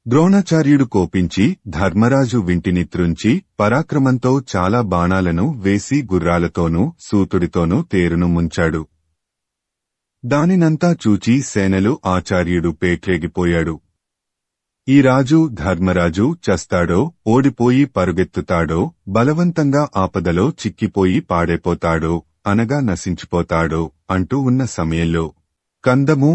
ద్రోణాచార్యుడు కోపించి ధర్మరాజు వింటిని త్రుంచి పరాక్రమంతో చాలా బాణాలను వేసి గుర్రాలతోనూ సూతుడితోనూ తేరును ముంచాడు. దానినంతా చూచి సేనలు ఆచార్యుడు పేట్రేగిపోయాడు. ఈ రాజు ధర్మరాజు చస్తాడో, ఓడిపోయి పరుగెత్తుతాడో, బలవంతంగా ఆపదలో చిక్కిపోయి పాడైపోతాడో, అనగా నశించిపోతాడో అంటూ ఉన్న సమయంలో కందము.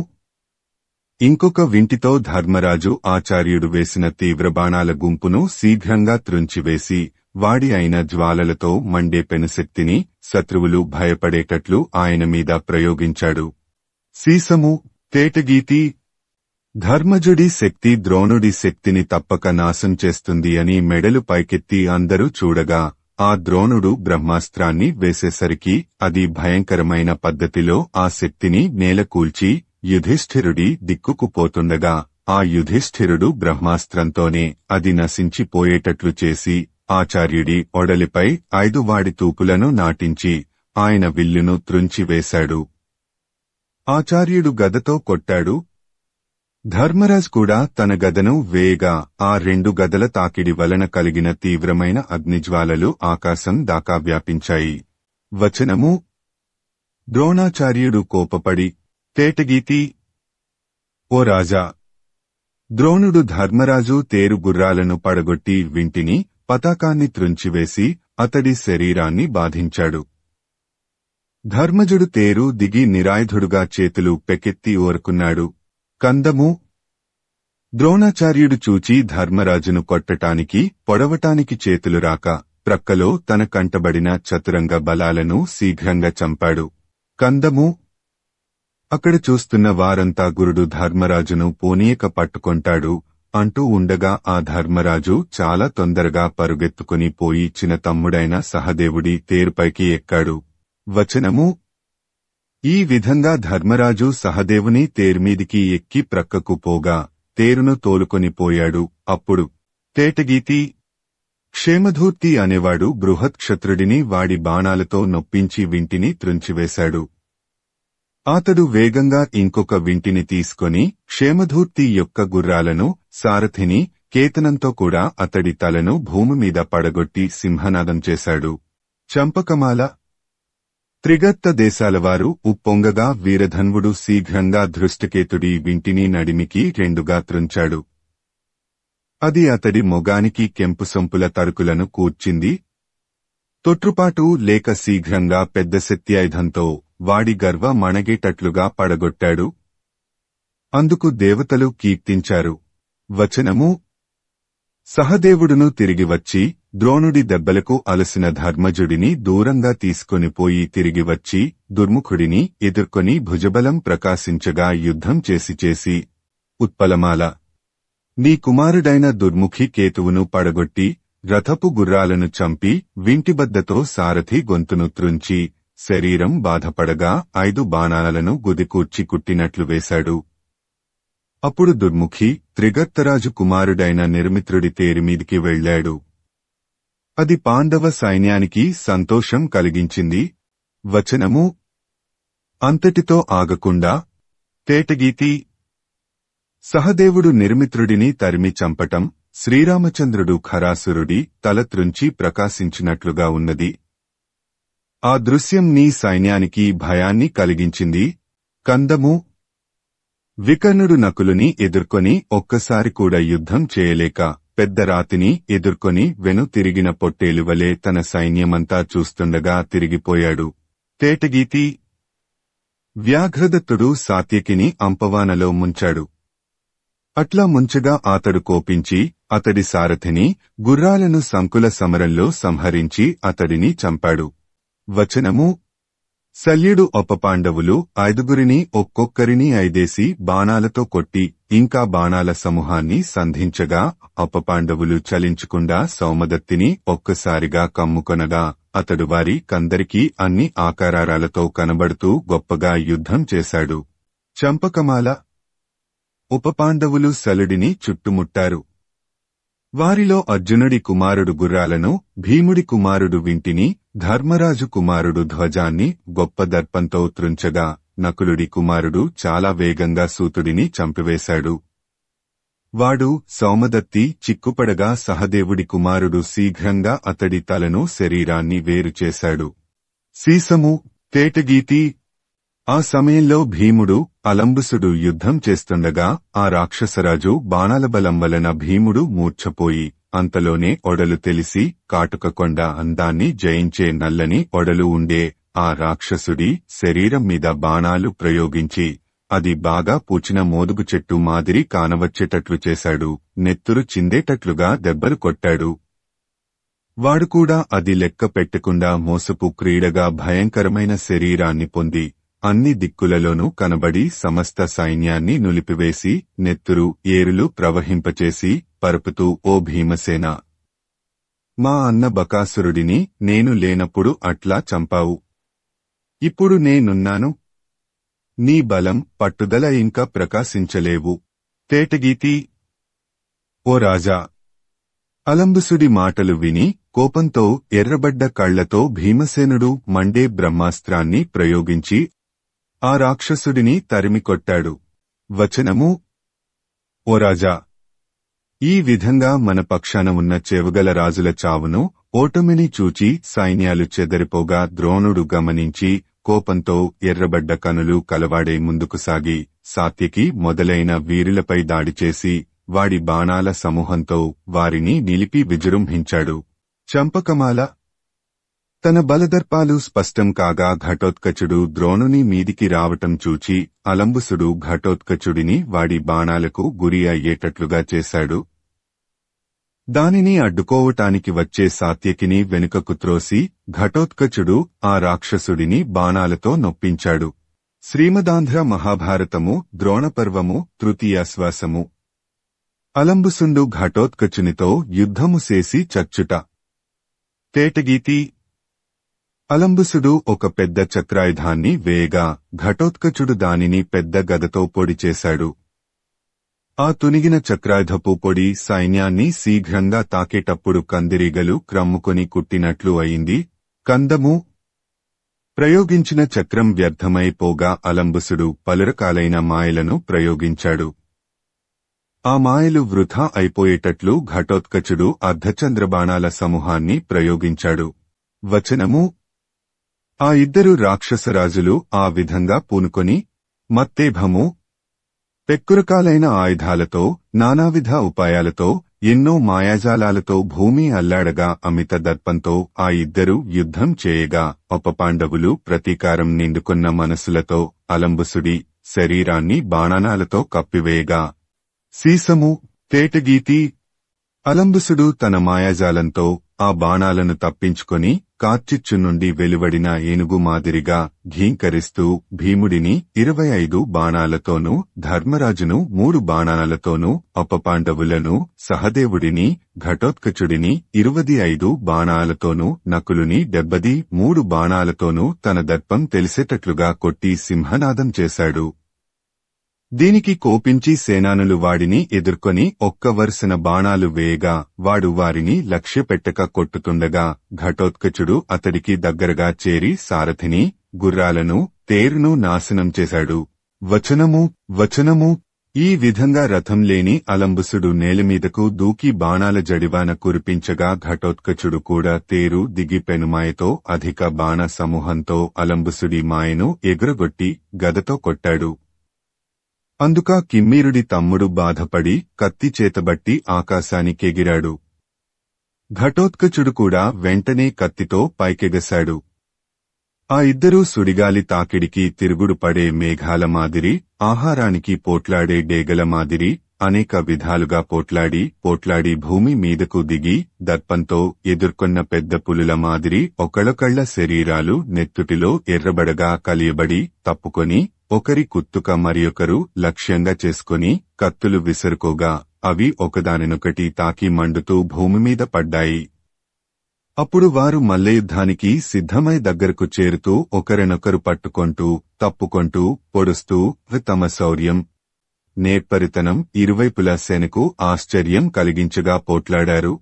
ఇంకొక వింటితో ధర్మరాజు ఆచార్యుడు వేసిన తీవ్రబాణాల గుంపును శీఘ్రంగా త్రుంచివేసి వాడి అయిన జ్వాలలతో మండే పెనుశక్తిని శత్రువులు భయపడేటట్లు ఆయన మీద ప్రయోగించాడు. సీసము. తేటగీతి. ధర్మజుడి శక్తి ద్రోణుడి శక్తిని తప్పక నాశం చేస్తుంది అని మెడలు పైకెత్తి అందరూ చూడగా ఆ ద్రోణుడు బ్రహ్మాస్త్రాన్ని వేసేసరికి అది భయంకరమైన పద్ధతిలో ఆ శక్తిని నేలకూల్చి యుధిష్ఠిరుడి దిక్కుకు పోతుండగా ఆ యుధిష్ఠిరుడు బ్రహ్మాస్త్రంతోనే అది నశించిపోయేటట్లు చేసి ఆచార్యుడి ఒడలిపై 5 వాడి తూపులను నాటించి ఆయన విల్లును త్రుంచివేశాడు. ఆచార్యుడు గదతో కొట్టాడు. ధర్మరాజ్ కూడా తన గదను వేయగా ఆ 2 గదల తాకిడి వలన కలిగిన తీవ్రమైన అగ్నిజ్వాలలు ఆకాశం దాకా వ్యాపించాయి. వచనము. ద్రోణాచార్యుడు కోపపడి తేటగీతి. ఓ రాజా! ద్రోణుడు ధర్మరాజు తేరు గుర్రాలను పడగొట్టి వింటిని, పతాకాన్ని త్రుంచివేసి అతడి శరీరాన్ని బాధించాడు. ధర్మజుడు తేరు దిగి నిరాయుధుడుగా చేతులు పెకెత్తి ఓరుకున్నాడు. కందము. ద్రోణాచార్యుడు చూచి ధర్మరాజును కొట్టటానికి, పొడవటానికి చేతులు రాక ప్రక్కలో తన కంటబడిన చతురంగ బలాలను శీఘ్రంగా చంపాడు. కందము. అక్కడ చూస్తున్న వారంతా గురుడు ధర్మరాజును పోనీయక పట్టుకొంటాడు అంటూ ఉండగా ఆ ధర్మరాజు చాలా తొందరగా పరుగెత్తుకుని పోయి చిన్న తమ్ముడైన సహదేవుడి తేరుపైకి ఎక్కాడు. వచనము. ఈ విధంగా ధర్మరాజు సహదేవుని తేరుమీదికి ఎక్కి ప్రక్కకు పోగా తేరును తోలుకొని పోయాడు. అప్పుడు తేటగీతి. క్షేమధూర్తి అనేవాడు బృహత్క్షత్రుడిని వాడి బాణాలతో నొప్పించి వింటిని త్రుంచివేశాడు. అతడు వేగంగా ఇంకొక వింటిని తీసుకొని క్షేమధూర్తి యొక్క గుర్రాలను, సారథిని, కేతనంతో కూడా అతడి తలను భూమిమీద పడగొట్టి సింహనాదం చేశాడు. చంపకమాల. త్రిగర్త దేశాలవారు ఉప్పొంగగా వీరధన్వుడు శీఘ్రంగా ధృష్టకేతుడి వింటిని నడిమికి 2గా త్రుంచాడు. అది అతడి మొగానికి కెంపుసొంపుల తరుకులను కూర్చింది. తొట్రుపాటు లేక శీఘ్రంగా పెద్ద శక్త్యాయుధంతో వాడి గర్వ మణగేటట్లుగా పడగొట్టాడు. అందుకు దేవతలు కీర్తించారు. వచనము. సహదేవుడును తిరిగి వచ్చి ద్రోణుడి దెబ్బలకు అలసిన ధర్మజుడిని దూరంగా తీసుకొనిపోయి తిరిగి వచ్చి దుర్ముఖుడిని ఎదుర్కొని భుజబలం ప్రకాశించగా యుద్ధం చేసి ఉత్పలమాల. నీ కుమారుడైన దుర్ముఖి కేతువును పడగొట్టి రథపు గుర్రాలను చంపి వింటిబద్దతో సారథి గొంతును త్రుంచి శరీరం బాధపడగా 5 బాణాలను గుదికూర్చి కుట్టినట్లు వేశాడు. అప్పుడు దుర్ముఖి త్రిగర్తరాజు కుమారుడైన నిర్మిత్రుడి తేరిమీదికి వెళ్లాడు. అది పాండవ సైన్యానికి సంతోషం కలిగించింది. వచనము. అంతటితో ఆగకుండా తేటగీతి. సహదేవుడు నిర్మిత్రుడిని తరిమి చంపటం శ్రీరామచంద్రుడు ఖరాసురుడి తల త్రుంచి ప్రకాశించినట్లుగా ఉన్నది. ఆ దృశ్యం నీ సైన్యానికి భయాన్ని కలిగించింది. కందము. వికర్ణుడు నకులుని ఎదుర్కొని ఒక్కసారి కూడా యుద్ధం చేయలేక పెద్ద రాతిని ఎదుర్కొని వెను తిరిగిన పొట్టేలువలే తన సైన్యమంతా చూస్తుండగా తిరిగిపోయాడు. తేటగీతి. వ్యాఘ్రదత్తుడు సాత్యకిని అంపవానలో ముంచాడు. అట్లా ముంచగా అతడు కోపించి అతడి సారథిని, గుర్రాలను సంకుల సమరంలో సంహరించి అతడిని చంపాడు. వచనము. శల్యుడు ఉపపాండవులు 5గురిని ఒక్కొక్కరిని 5 బాణాలతో కొట్టి ఇంకా బాణాల సమూహాన్ని సంధించగా అపపాండవులు చలించకుండా సౌమదత్తిని ఒక్కసారిగా కమ్ముకొనగా అతడు వారి కందరికీ అన్ని ఆకారాలతో కనబడుతూ గొప్పగా యుద్ధం చేశాడు. చంపకమాల ఉపపాండవులు సలుడిని చుట్టుముట్టారు. వారిలో అర్జునుడి కుమారుడు గుర్రాలను, భీముడి కుమారుడు వింటిని, ధర్మరాజు కుమారుడు ధ్వజాన్ని గొప్ప దర్పంతో త్రుంచగా నకులుడి కుమారుడు చాలా వేగంగా సూతుడిని చంపివేశాడు. వాడు సౌమదత్తి చిక్కుపడగా సహదేవుడి కుమారుడు శీఘ్రంగా అతడి తలను శరీరాన్ని వేరుచేశాడు. సీసము తేటగీతి ఆ సమయంలో భీముడు, అలంబుసుడు యుద్ధం చేస్తుండగా ఆ రాక్షసరాజు బాణాల బలం వలన భీముడు మూర్ఛపోయి అంతలోనే ఒడలు తెలిసి కాటుకకొండ అందాన్ని జయించే నల్లని ఒడలు ఉండే ఆ రాక్షసుడి శరీరం మీద బాణాలు ప్రయోగించి అది బాగా పూచిన మోదుగు చెట్టు మాదిరి కానవచ్చేటట్లు చేశాడు. నెత్తురు చిందేటట్లుగా దెబ్బలు కొట్టాడు. వాడుకూడా అది లెక్క పెట్టకుండా మోసపు క్రీడగా భయంకరమైన శరీరాన్ని పొంది అన్ని దిక్కులలోనూ కనబడి సమస్త సైన్యాన్ని నులిపివేసి నెత్తురు ఏరులు ప్రవహింపచేసి పరుపుతూ, ఓ భీమసేన, మా అన్న బకాసురుడిని నేను లేనప్పుడు అట్లా చంపావు. ఇప్పుడు నేనున్నాను. నీ బలం పట్టుదల ఇంకా ప్రకాశించలేవు. తేటగీతి ఓ రాజా! అలంబుసుడి మాటలు విని కోపంతో ఎర్రబడ్డ కళ్లతో భీమసేనుడు మండే బ్రహ్మాస్త్రాన్ని ప్రయోగించి ఆ రాక్షసుడిని తరిమికొట్టాడు. వచనము: ఓ రాజా! ఈ విధంగా మన పక్షాన ఉన్న చెవుగల రాజుల చావును, ఓటమిని చూచి సైన్యాలు చెదరిపోగా ద్రోణుడు గమనించి కోపంతో ఎర్రబడ్డ కనులు కలవాడే ముందుకు సాగి సాత్యకి మొదలైన వీరులపై దాడిచేసి వాడి బాణాల సమూహంతో వారిని నిలిపి విజృంభించాడు. చంపకమాల తన బలదర్పాలు స్పష్టం కాగా ఘటోత్కచుడు ద్రోణుని మీదికి రావటం చూచి అలంబుసుడు ఘటోత్కచుడిని వాడి బాణాలకు గురి అయ్యేటట్లుగా చేశాడు. దానిని అడ్డుకోవటానికి వచ్చే సాత్యకిని వెనుకకు త్రోసి ఘటోత్కచుడు ఆ రాక్షసుడిని బాణాలతో నొప్పించాడు. శ్రీమదాంధ్ర మహాభారతము ద్రోణపర్వము తృతీయాశ్వాసము. అలంబుసుండు ఘటోత్కచునితో యుద్ధము చేసి చచ్చుట. తేటగీతి అలంబుసుడు ఒక పెద్ద చక్రాయుధాన్ని వేయగా ఘటోత్కచుడు దానిని పెద్ద గదతో పొడి చేశాడు. ఆ తునిగిన చక్రాయుధపు పొడి సైన్యాన్ని శీఘ్రంగా తాకేటప్పుడు కందిరీగలు క్రమ్ముకొని కుట్టినట్లు అయింది. కందము ప్రయోగించిన చక్రం వ్యర్థమైపోగా అలంబుసుడు పలురకాలైన మాయలను ప్రయోగించాడు. ఆ మాయలు వృథా అయిపోయేటట్లు ఘటోత్కచుడు అర్ధచంద్రబాణాల సమూహాన్ని ప్రయోగించాడు. వచనము: ఆ ఇద్దరు రాక్షసరాజులు ఆ విధంగా పూనుకొని మత్తేభము పెక్కురకాలైన ఆయుధాలతో నానావిధ ఉపాయాలతో ఎన్నో మాయాజాలాలతో భూమి అల్లాడగా అమిత దర్పంతో ఆ ఇద్దరు యుద్ధం చేయగా ఉపపాండవులు ప్రతీకారం నిండుకున్న మనసులతో అలంబుసుడి శరీరాన్ని బాణాలతో కప్పివేయగా. సీసము తేటగీతి అలంబుసుడు తన మాయాజాలంతో ఆ బాణాలను తప్పించుకొని కార్చిచ్చు నుండి వెలువడిన ఏనుగు మాదిరిగా ఘీంకరిస్తూ భీముడిని 25 బాణాలతోనూ, ధర్మరాజును 3 బాణాలతోనూ, ఉపపాండవులను, సహదేవుడిని, ఘటోత్కచుడిని 25 బాణాలతోనూ, నకులుని 73 బాణాలతోనూ తన దర్పం తెలిసేటట్లుగా కొట్టి సింహనాదం చేశాడు. దీనికి కోపించి సేనానులు వాడిని ఎదుర్కొని ఒక్క వరుసన బాణాలు వేయగా వాడు వారిని లక్ష్యపెట్టక కొట్టుతుండగా ఘటోత్కచుడు అతడికి దగ్గరగా చేరి సారథిని, గుర్రాలను, తేరును నాశనం చేశాడు. వచనము ఈ విధంగా రథం లేని అలంబుసుడు నేలమీదకు దూకి బాణాల జడివాన కురిపించగా ఘటోత్కచుడు కూడా తేరు దిగి పెనుమాయతో అధిక బాణ సమూహంతో అలంబుసుడి మాయను ఎగురగొట్టి గదతో కొట్టాడు. అందుక కిమ్మీరుడి తమ్ముడు బాధపడి కత్తి చేతబట్టి ఆకాశానికెగిరాడు. ఘటోత్కచుడు కూడా వెంటనే కత్తితో పైకెగశాడు. ఆ ఇద్దరూ సుడిగాలి తాకిడికి తిరుగుడు పడే మేఘాల మాదిరి, ఆహారానికి పోట్లాడే డేగల మాదిరి అనేక విధాలుగా పోట్లాడి భూమి మీదకు దిగి దర్పంతో ఎదుర్కొన్న పెద్ద పులుల మాదిరి ఒకళ్ళొకళ్ల శరీరాలు నెత్తుటిలో ఎర్రబడగా కలియబడి తప్పుకొని ఒకరి కుత్తుక మరియొకరు లక్ష్యంగా చేసుకుని కత్తులు విసురుకోగా అవి ఒకదానినొకటి తాకి మండుతూ భూమిమీద పడ్డాయి. అప్పుడు వారు మల్లయుద్ధానికి సిద్ధమై దగ్గరకు చేరుతూ ఒకరినొకరు పట్టుకొంటూ తప్పుకొంటూ పొడుస్తూ తమ శౌర్యం నేర్పరితనం ఇరువైపులా సేనకు ఆశ్చర్యం కలిగించగా పోట్లాడారు.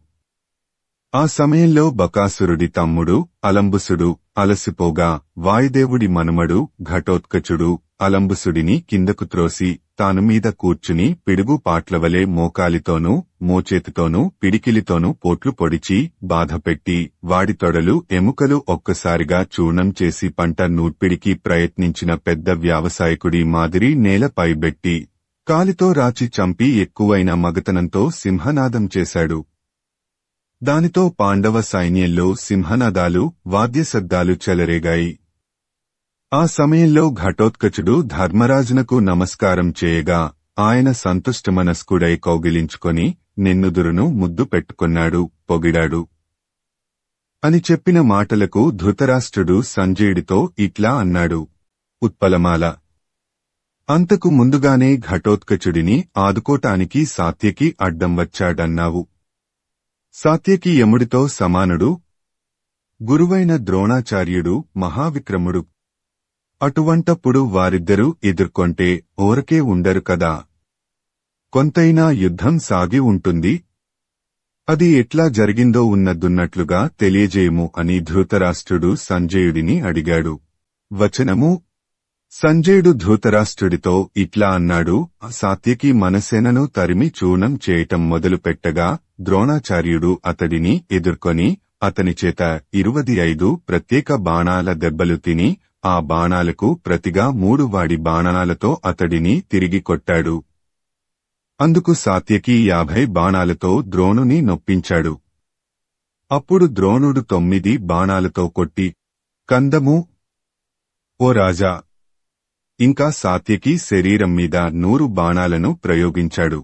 ఆ సమయంలో బకాసురుడి తమ్ముడు అలంబుసుడు అలసిపోగా వాయుదేవుడి మనుమడు ఘటోత్కచుడు అలంబుసుడిని కిందకు త్రోసి తాను మీద కూర్చుని పిడుగు పాట్లవలే మోకాలితోనూ మోచేతితోనూ పిడికిలితోనూ పోట్లు పొడిచి బాధపెట్టి వాడి తొడలు ఎముకలు ఒక్కసారిగా చూర్ణం చేసి పంట నూర్పిడికి ప్రయత్నించిన పెద్ద వ్యావసాయకుడి మాదిరి నేలపై బెట్టి కాలితో రాచి చంపి ఎక్కువైన మగతనంతో సింహనాదం చేశాడు. దానితో పాండవ సైన్యంలో సింహనాదాలు వాద్యశబ్దాలు చెలరేగాయి. ఆ సమయంలో ఘటోత్కచుడు ధర్మరాజునకు నమస్కారం చేయగా ఆయన సంతుష్టమనస్కుడై కౌగిలించుకొని నిన్నుదురును ముద్దు పెట్టుకున్నాడు, పొగిడాడు. అని చెప్పిన మాటలకు ధృతరాష్ట్రుడు సంజయుడితో ఇట్లా అన్నాడు. ఉత్పలమాల, అంతకు ముందుగానే ఘటోత్కచుడిని ఆదుకోటానికి సాత్యకి అడ్డం వచ్చాడన్నావు. సాత్యకి యముడితో సమానుడు. గురువైన ద్రోణాచార్యుడు మహావిక్రముడు. అటువంటప్పుడు వారిద్దరూ ఎదుర్కొంటే ఓరకే ఉండరు కదా. కొంతైనా యుద్ధం సాగి ఉంటుంది. అది ఎట్లా జరిగిందో ఉన్నదున్నట్లుగా తెలియజేయము అని ధృతరాష్ట్రుడు సంజయుడిని అడిగాడు. వచనము. సంజయుడు ధృతరాష్ట్రుడితో ఇట్లా అన్నాడు. సాత్యకి మనసేనను తరిమి చూర్ణం చేయటం మొదలుపెట్టగా ద్రోణాచార్యుడు అతడిని ఎదుర్కొని అతనిచేత 25 ప్రత్యేక బాణాల దెబ్బలు తిని ఆ బాణాలకు ప్రతిగా 3 వాడి బాణాలతో అతడిని తిరిగి కొట్టాడు. అందుకు సాత్యకి 50 బాణాలతో ద్రోణుని నొప్పించాడు. అప్పుడు ద్రోణుడు 9 బాణాలతో కొట్టి, కందము, ఓ రాజా, ఇంకా సాత్యకి శరీరం మీద 100 బాణాలను ప్రయోగించాడు.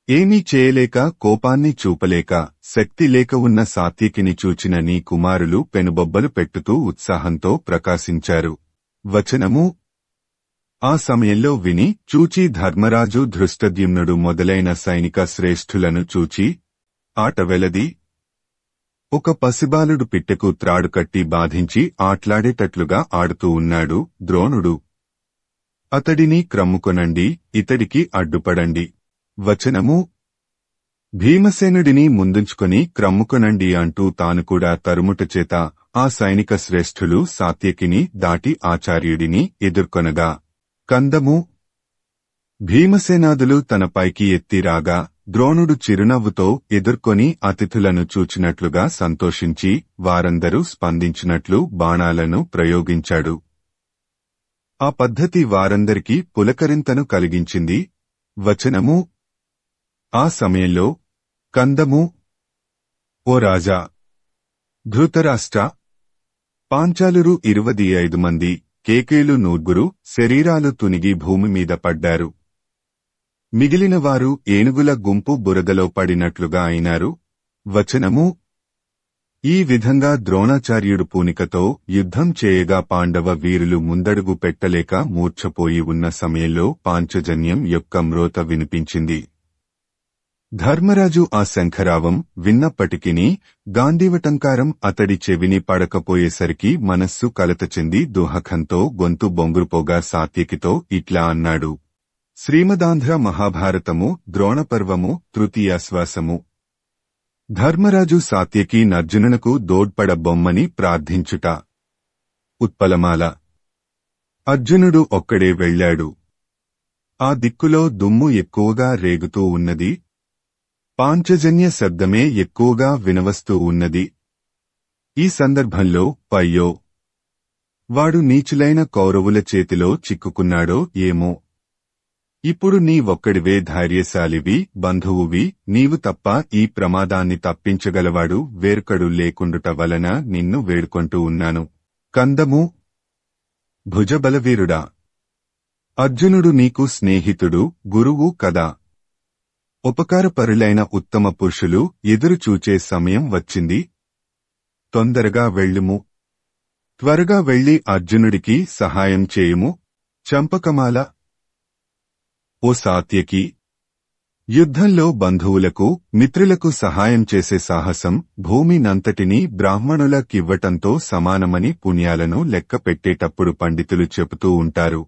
ఏమీ చేయలేక కోపాన్ని చూపలేక శక్తి లేక ఉన్న సాత్యకిని చూచిన నీ కుమారులు పెనుబొబ్బలు పెట్టుతూ ఉత్సాహంతో ప్రకాశించారు. వచనము. ఆ సమయంలో విని చూచి ధర్మరాజు ధృష్టద్యుమ్నుడు మొదలైన సైనిక శ్రేష్ఠులను చూచి ఆటవెలది. ఒక పసిబాలుడు పిట్టకు త్రాడు కట్టి బాధించి ఆట్లాడేటట్లుగా ఆడుతూ ఉన్నాడు. ద్రోణుడు, అతడిని క్రమ్ముకొనండి, ఇతడికి అడ్డుపడండి. వచనము. భీమసేనుడిని ముందుంచుకొని క్రమ్ముకొనండి అంటూ తాను కూడా తరుముటచేత ఆ సైనిక శ్రేష్ఠులు సాత్యకిని దాటి ఆచార్యుడిని ఎదుర్కొనగా కందము. భీమసేనాదులు తన పైకి ఎత్తిరాగా ద్రోణుడు చిరునవ్వుతో ఎదుర్కొని అతిథులను చూచినట్లుగా సంతోషించి వారందరూ స్పందించినట్లు బాణాలను ప్రయోగించాడు. ఆ పద్ధతి వారందరికీ పులకరింతను కలిగించింది. వచనము. ఆ సమయంలో కందము. ఓ రాజా, ధృతరాష్ట్ర, పాంచాలురు 25 మంది, కేకేలు 100 శరీరాలు తునిగి భూమి మీద పడ్డారు. మిగిలిన వారు ఏనుగుల గుంపు బురదలో పడినట్లుగా అయినారు. వచనము. ఈ విధంగా ద్రోణాచార్యుడు పూనికతో యుద్ధం చేయగా పాండవ వీరులు ముందడుగు పెట్టలేక మూర్ఛపోయి ఉన్న సమయంలో పాంచజన్యం యొక్క మ్రోత వినిపించింది. ధర్మరాజు ఆ శంఖరావం విన్నప్పటికినీ గాంధీవటంకారం అతడి చెవిని పడకపోయేసరికి మనస్సు కలత చెంది దుహకంతో గొంతు బొంగురుపోగా సాత్యకితో ఇట్లా అన్నాడు. శ్రీమదాంధ్ర మహాభారతము ద్రోణపర్వము తృతీయాశ్వాసము. ధర్మరాజు సాత్యకి నర్జునునకు దోడ్పడ బొమ్మని ప్రార్థించుట. ఉత్పలమాల. అర్జునుడు ఒక్కడే వెళ్లాడు. ఆ దిక్కులో దుమ్ము ఎక్కువగా రేగుతూ ఉన్నది. పాంచజన్య శబ్దమే ఎక్కువగా వినవస్తూ ఉన్నది. ఈ సందర్భంలో పయ్యో, వాడు నీచులైన కౌరవుల చేతిలో చిక్కుకున్నాడో ఏమో. ఇప్పుడు నీవొక్కడివే ధైర్యశాలివి, బంధువువి, నీవు తప్ప ఈ ప్రమాదాన్ని తప్పించగలవాడు వేరొకడు లేకుండుట వలన నిన్ను వేడుకొంటూ ఉన్నాను. కందము. భుజబలవీరుడా, అర్జునుడు నీకు స్నేహితుడు, గురువు కదా. ఉపకారపరులైన ఉత్తమ పురుషులు ఎదురుచూచే సమయం వచ్చింది. తొందరగా వెళ్ళుము. త్వరగా వెళ్లి అర్జునుడికి సహాయం చేయుము. చంపకమాల. ఓ సాత్యకి, యుద్ధంలో బంధువులకు మిత్రులకు సహాయం చేసే సాహసం భూమినంతటినీ బ్రాహ్మణులకివ్వటంతో సమానమని పుణ్యాలను లెక్క పెట్టేటప్పుడు పండితులు చెబుతూ ఉంటారు.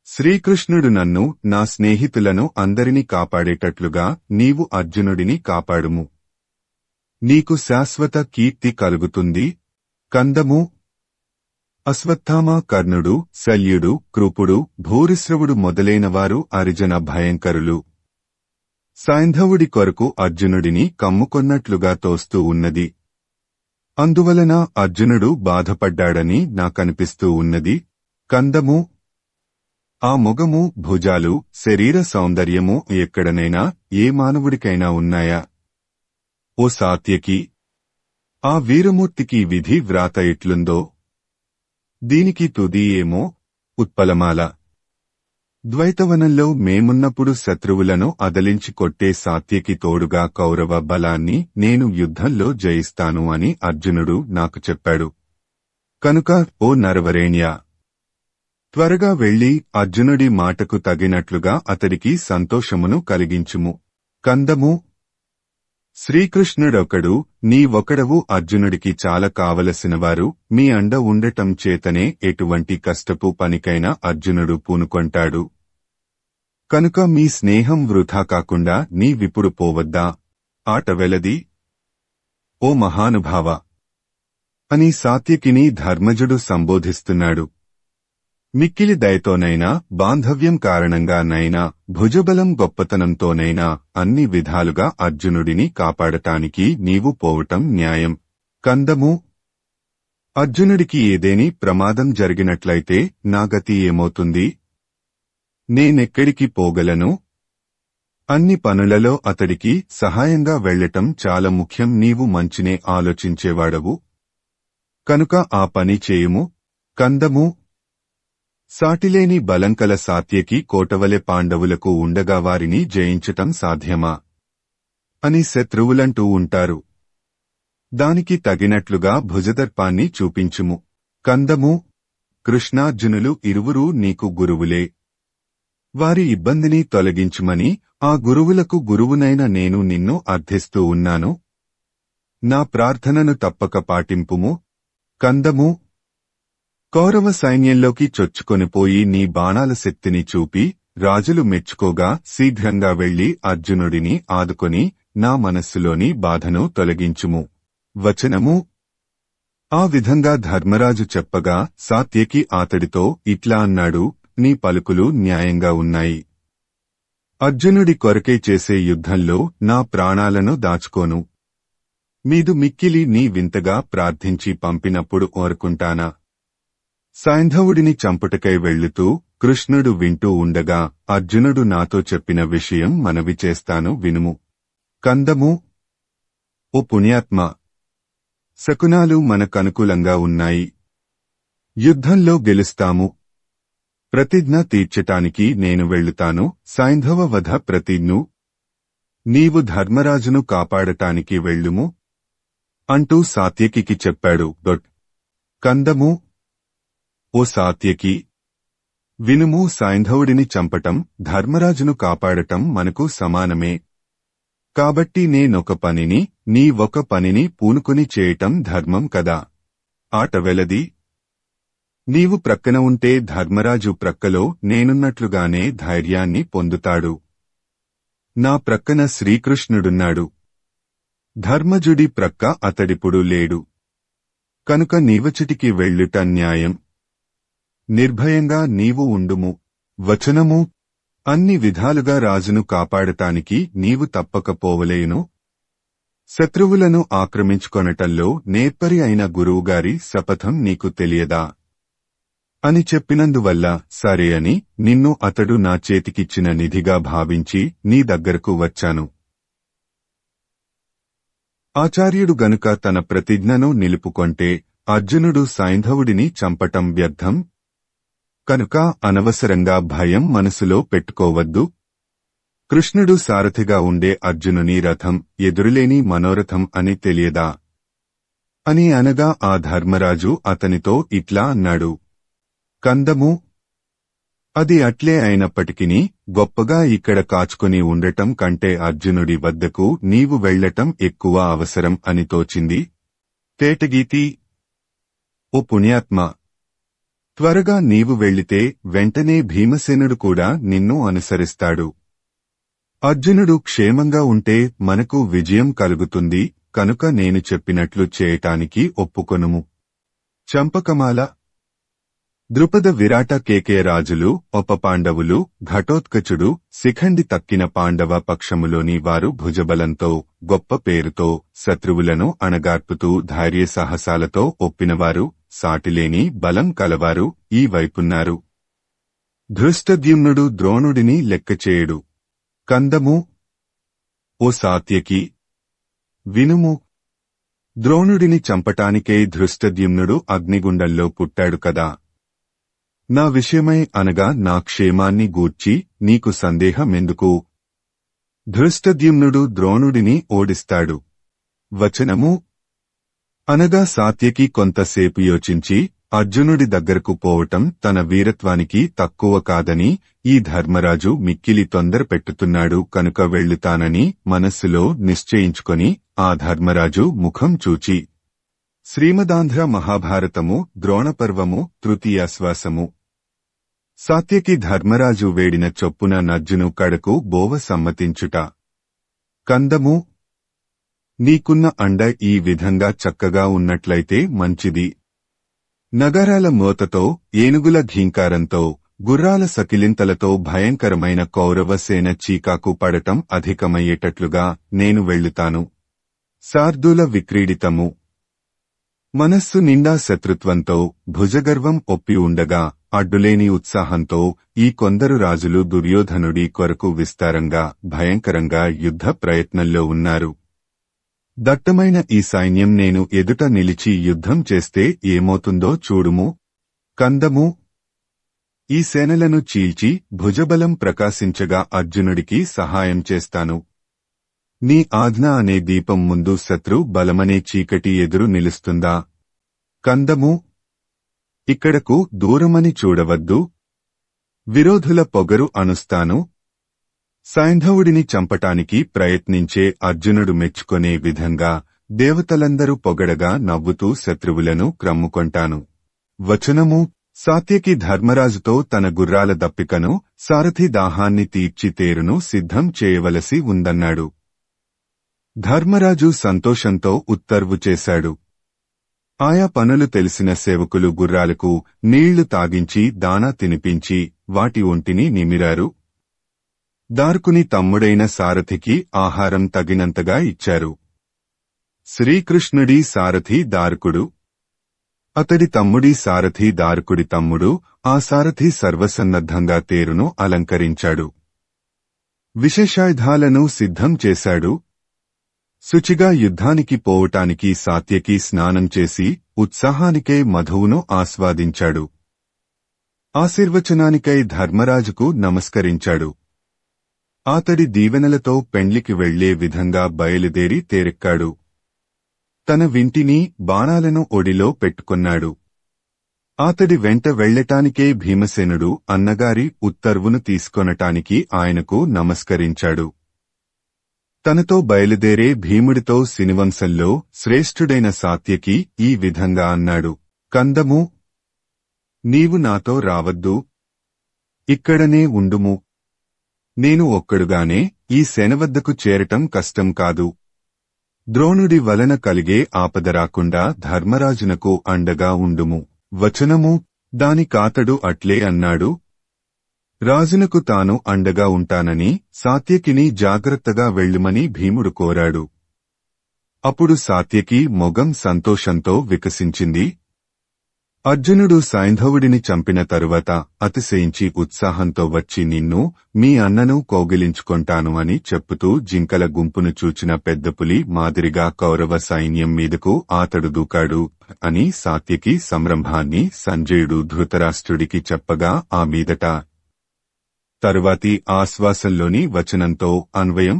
శ్రీకృష్ణుడు నన్ను, నా స్నేహితులను అందరినీ కాపాడేటట్లుగా నీవు అర్జునుడిని కాపాడుము. నీకు శాశ్వత కీర్తి కలుగుతుంది. కందము. అశ్వత్థామ, కర్ణుడు, శల్యుడు, కృపుడు, భూరిశ్రవుడు మొదలైనవారు అరిజన భయంకరులు. సైంధవుడి కొరకు అర్జునుడిని కమ్ముకొన్నట్లుగా తోస్తూ ఉన్నది. అందువలన అర్జునుడు బాధపడ్డాడని నాకనిపిస్తూ ఉన్నది. కందము. ఆ మొగము, భుజాలు, శరీర సౌందర్యము ఎక్కడనైనా ఏ మానవుడికైనా ఉన్నాయా? ఓ సాత్యకి, ఆ వీరమూర్తికి విధి వ్రాత ఎట్లుందో దీనికి తుది ఏమో. ఉత్పలమాల. ద్వైతవనంలో మేమున్నప్పుడు శత్రువులను అదలించి కొట్టే సాత్యకి తోడుగా కౌరవ బలాన్ని నేను యుద్ధంలో జయిస్తాను అని అర్జునుడు నాకు చెప్పాడు. కనుక ఓ నరవరేణ్య, త్వరగా వెళ్లి అర్జునుడి మాటకు తగినట్లుగా అతడికి సంతోషమును కలిగించుము. కందము. శ్రీకృష్ణుడొకడు, నీవొకడవు అర్జునుడికి చాలా కావలసినవారు. మీ అండ ఉండటం చేతనే ఎటువంటి కష్టపు పనికైనా అర్జునుడు పూనుకొంటాడు. కనుక మీ స్నేహం వృథా కాకుండా నీవిప్పుడు పోవద్దా? ఆట వెలది. ఓ మహానుభావ అని సాత్యకిని ధర్మజుడు సంబోధిస్తున్నాడు. మిక్కిలి దయతోనైనా, బాంధవ్యం కారణంగానైనా, భుజబలం గొప్పతనంతోనైనా అన్ని విధాలుగా అర్జునుడిని కాపాడటానికి నీవు పోవటం న్యాయం. కందము. అర్జునుడికి ఏదేని ప్రమాదం జరిగినట్లయితే నా గతి ఏమవుతుంది? నేనెక్కడికి పోగలను? అన్ని పనులలో అతడికి సహాయంగా వెళ్లటం చాలా ముఖ్యం. నీవు మంచినే ఆలోచించేవాడవు కనుక ఆ పని చేయుము. కందము. సాటిలేని బలంకల సాత్యకి కోటవలె పాండవులకు ఉండగా వారిని జయించటం సాధ్యమా అని శత్రువులంటూ ఉంటారు. దానికి తగినట్లుగా భుజదర్పాన్ని చూపించుము. కందము. కృష్ణార్జునులు ఇరువురూ నీకు గురువులే. వారి ఇబ్బందిని తొలగించుమని ఆ గురువులకు గురువునైన నేను నిన్ను అర్థిస్తూ ఉన్నాను. నా ప్రార్థనను తప్పక పాటింపుము. కందము. కౌరవ సైన్యంలోకి చొచ్చుకొనిపోయి నీ బాణాల శక్తిని చూపి రాజులు మెచ్చుకోగా శీఘ్రంగా వెళ్లి అర్జునుడిని ఆదుకొని నా మనస్సులోని బాధను తొలగించుము. వచనము. ఆ విధంగా ధర్మరాజు చెప్పగా సాత్యకి అతడితో ఇట్లా అన్నాడు, నీ పలుకులు న్యాయంగా ఉన్నాయి. అర్జునుడి కొరకే చేసే యుద్ధంలో నా ప్రాణాలను దాచుకోను. మీదు మిక్కిలి నీ వింతగా ప్రార్థించి పంపినప్పుడు ఓరుకుంటానా? సైంధవుడిని చంపుటకై వెళ్లుతూ కృష్ణుడు వింటూ ఉండగా అర్జునుడు నాతో చెప్పిన విషయం మనవి చేస్తాను వినుము. కందము. ఓ పుణ్యాత్మ, శకునాలు మనకనుకూలంగా ఉన్నాయి. యుద్ధంలో గెలుస్తాము. ప్రతిజ్ఞ తీర్చటానికి నేను వెళ్లుతాను. సైంధవ వధ ప్రతిజ్ఞు. నీవు ధర్మరాజును కాపాడటానికి వెళ్ళుము అంటూ సాత్యకికి చెప్పాడు. కందము. ఓ సాత్యకి, వినుము. సైంధవుడిని చంపటం, ధర్మరాజును కాపాడటం మనకు సమానమే. కాబట్టి నేనొక పనిని, నీ ఒక పనిని పూనుకుని చేయటం ధర్మం కదా. ఆట వెలది. నీవు ప్రక్కన ఉంటే ధర్మరాజు ప్రక్కలో నేనున్నట్లుగానే ధైర్యాన్ని పొందుతాడు. నా ప్రక్కన శ్రీకృష్ణుడున్నాడు. ధర్మజుడి ప్రక్క అతడిప్పుడు లేడు. కనుక నీవచటికి వెళ్ళుట న్యాయం. నిర్భయంగా నీవు ఉండుము. వచనము. అన్ని విధాలుగా రాజును కాపాడటానికి నీవు తప్పకపోవలేను. శత్రువులను ఆక్రమించుకొనటంలో నేర్పరి అయిన గురువుగారి శపథం నీకు తెలియదా అని చెప్పినందువల్ల సరే అని నిన్ను అతడు నా చేతికిచ్చిన నిధిగా భావించి నీ దగ్గరకు వచ్చాను. ఆచార్యుడు గనుక తన ప్రతిజ్ఞను నిలుపుకొంటే అర్జునుడు సైంధవుడిని చంపటం వ్యర్థం. కనుక అనవసరంగా భయం మనసులో పెట్టుకోవద్దు. కృష్ణుడు సారథిగా ఉండే అర్జునుని రథం ఎదురులేని మనోరథం అని తెలియదా అని అనగా ఆ ధర్మరాజు అతనితో ఇట్లా అన్నాడు. కందము. అది అట్లే అయినప్పటికిని గొప్పగా ఇక్కడ కాచుకొని ఉండటం కంటే అర్జునుడి వద్దకు నీవు వెళ్లటం ఎక్కువ అవసరం అని తోచింది. తేటగీతి: ఓ పుణ్యాత్మ, త్వరగా నీవు వెళ్లితే వెంటనే భీమసేనుడు కూడా నిన్ను అనుసరిస్తాడు. అర్జునుడు క్షేమంగా ఉంటే మనకు విజయం కలుగుతుంది కనుక నేను చెప్పినట్లు చేయటానికి ఒప్పుకొనుము. చంపకమాల: ద్రుపద విరాట కేకే రాజులు, ఉపపాండవులు, ఘటోత్కచుడు, శిఖండి తక్కిన పాండవ పక్షములోని వారు భుజబలంతో, గొప్ప పేరుతో, శత్రువులను అణగార్పుతూ ధైర్యసాహసాలతో ఒప్పినవారు, సాటిలేని బలం కలవారు ఈ వైపున్నారు. ధృష్టద్యుమ్నుడు ద్రోణుడిని లెక్కచేయడు. కందము: ఓ సాత్యకి, వినుము. ద్రోణుడిని చంపటానికై ధృష్టద్యుమ్నుడు అగ్నిగుండంలో పుట్టాడు కదా. నా విషయమై అనగా నా క్షేమాన్ని గూర్చి నీకు సందేహమెందుకు? ధృష్టద్యుమ్నుడు ద్రోణుడిని ఓడిస్తాడు. వచనము: అనగా సాత్యకి కొంతసేపు యోచించి అర్జునుడి దగ్గరకు పోవటం తన వీరత్వానికి తక్కువ కాదని, ఈ ధర్మరాజు మిక్కిలి తొందర పెట్టుతున్నాడు కనుక వెళ్ళుతానని మనస్సులో నిశ్చయించుకొని ఆ ధర్మరాజు ముఖం చూచి. శ్రీమదాంధ్ర మహాభారతము ద్రోణపర్వము తృతీయాశ్వాసము. సాత్యకి ధర్మరాజు వేడిన చొప్పున నజ్జును కడకు బోవ సమ్మతించుట. కందము: నీకున్న అండ ఈ విధంగా చక్కగా ఉన్నట్లయితే మంచిది. నగరాల మోతతో, ఏనుగుల ఘీంకారంతో, గుర్రాల సకిలింతలతో భయంకరమైన కౌరవ సేన చీకాకు పడటం అధికమయ్యేటట్లుగా నేను వెళ్ళుతాను. శార్దూల విక్రీడితము. మనస్సు నిండా శత్రుత్వంతో, భుజగర్వం ఒప్పి ఉండగా, అడ్డులేని ఉత్సాహంతో ఈ కొందరు రాజులు దుర్యోధనుడి కొరకు విస్తారంగా, భయంకరంగా యుద్ధ ప్రయత్నంలో ఉన్నారు. దట్టమైన ఈ సైన్యం నేను ఎదుట నిలిచి యుద్ధం చేస్తే ఏమవుతుందో చూడుము. కందము: ఈ సేనలను చీల్చి భుజబలం ప్రకాశించగా అర్జునుడికి సహాయం చేస్తాను. నీ ఆజ్ఞ అనే దీపం ముందు శత్రు బలమనే చీకటి ఎదురు నిలుస్తుందా? కందము: ఇక్కడకు దూరమని చూడవద్దు. విరోధుల పొగరు అణుస్తాను. సైంధవుడిని చంపటానికి ప్రయత్నించే అర్జునుడు మెచ్చుకొనే విధంగా దేవతలందరూ పొగడగా నవ్వుతూ శత్రువులను క్రమ్ముకొంటాను. వచనము: సాత్యకి ధర్మరాజుతో తన గుర్రాల దప్పికను, సారథి దాహాన్ని తీర్చి తేరును సిద్ధం చేయవలసి ఉందన్నాడు. ధర్మరాజు సంతోషంతో ఉత్తర్వు చేశాడు. ఆయా పనులు తెలిసిన సేవకులు గుర్రాలకు నీళ్లు తాగించి దానా తినిపించి వాటి ఒంటిని నిమిరారు. దార్కుని తమ్ముడైన సారథికి ఆహారం తగినంతగా ఇచ్చారు. శ్రీకృష్ణుడి సారథి దార్కుడు. అతడి తమ్ముడి సారథి దార్కుడి తమ్ముడు. ఆ సారథి సర్వసన్నద్ధంగా తేరును అలంకరించాడు. విశేషాయుధాలను సిద్ధం చేశాడు. శుచిగా యుద్ధానికి పోవటానికి సాత్యకి స్నానం చేసి ఉత్సాహానికై మధువును ఆస్వాదించాడు. ఆశీర్వచనానికై ధర్మరాజుకు నమస్కరించాడు. అతడి దీవెనలతో పెండ్లికి వెళ్లే విధంగా బయలుదేరి తేరెక్కాడు. తన వింటిని, బాణాలను ఒడిలో పెట్టుకున్నాడు. అతడి వెంట వెళ్లటానికే భీమసేనుడు అన్నగారి ఉత్తర్వును తీసుకొనటానికి ఆయనకు నమస్కరించాడు. తనతో బయలుదేరే భీముడితో సినివంశంలో శ్రేష్ఠుడైన సాత్యకి ఈ విధంగా అన్నాడు. కందము: నీవు నాతో రావద్దు. ఇక్కడనే ఉండుము. నేను ఒక్కడుగానే ఈ సేన వద్దకు చేరటం కష్టం కాదు. ద్రోణుడి వలన కలిగే ఆపద రాకుండా ధర్మరాజునకు అండగా ఉండుము. వచనము: దానికాతడు అట్లే అన్నాడు. రాజునకు తాను అండగా ఉంటానని సాత్యకిని జాగ్రత్తగా వెళ్ళుమని భీముడు కోరాడు. అప్పుడు సాత్యకి మొగం సంతోషంతో వికసించింది. అర్జునుడు సైంధవుడిని చంపిన తరువాత అతిశయించి ఉత్సాహంతో వచ్చి నిన్ను, మీ అన్నను కౌగిలించుకొంటాను అని చెప్పుతూ జింకల గుంపును చూచిన పెద్దపులి మాదిరిగా కౌరవ సైన్యం మీదకు అతడు దూకాడు అని సాత్యకి సంరంభాన్ని సంజయుడు ధృతరాష్ట్రుడికి చెప్పగా ఆ మీదట తరువాతి ఆశ్వాసంలోని వచనంతో అన్వయం.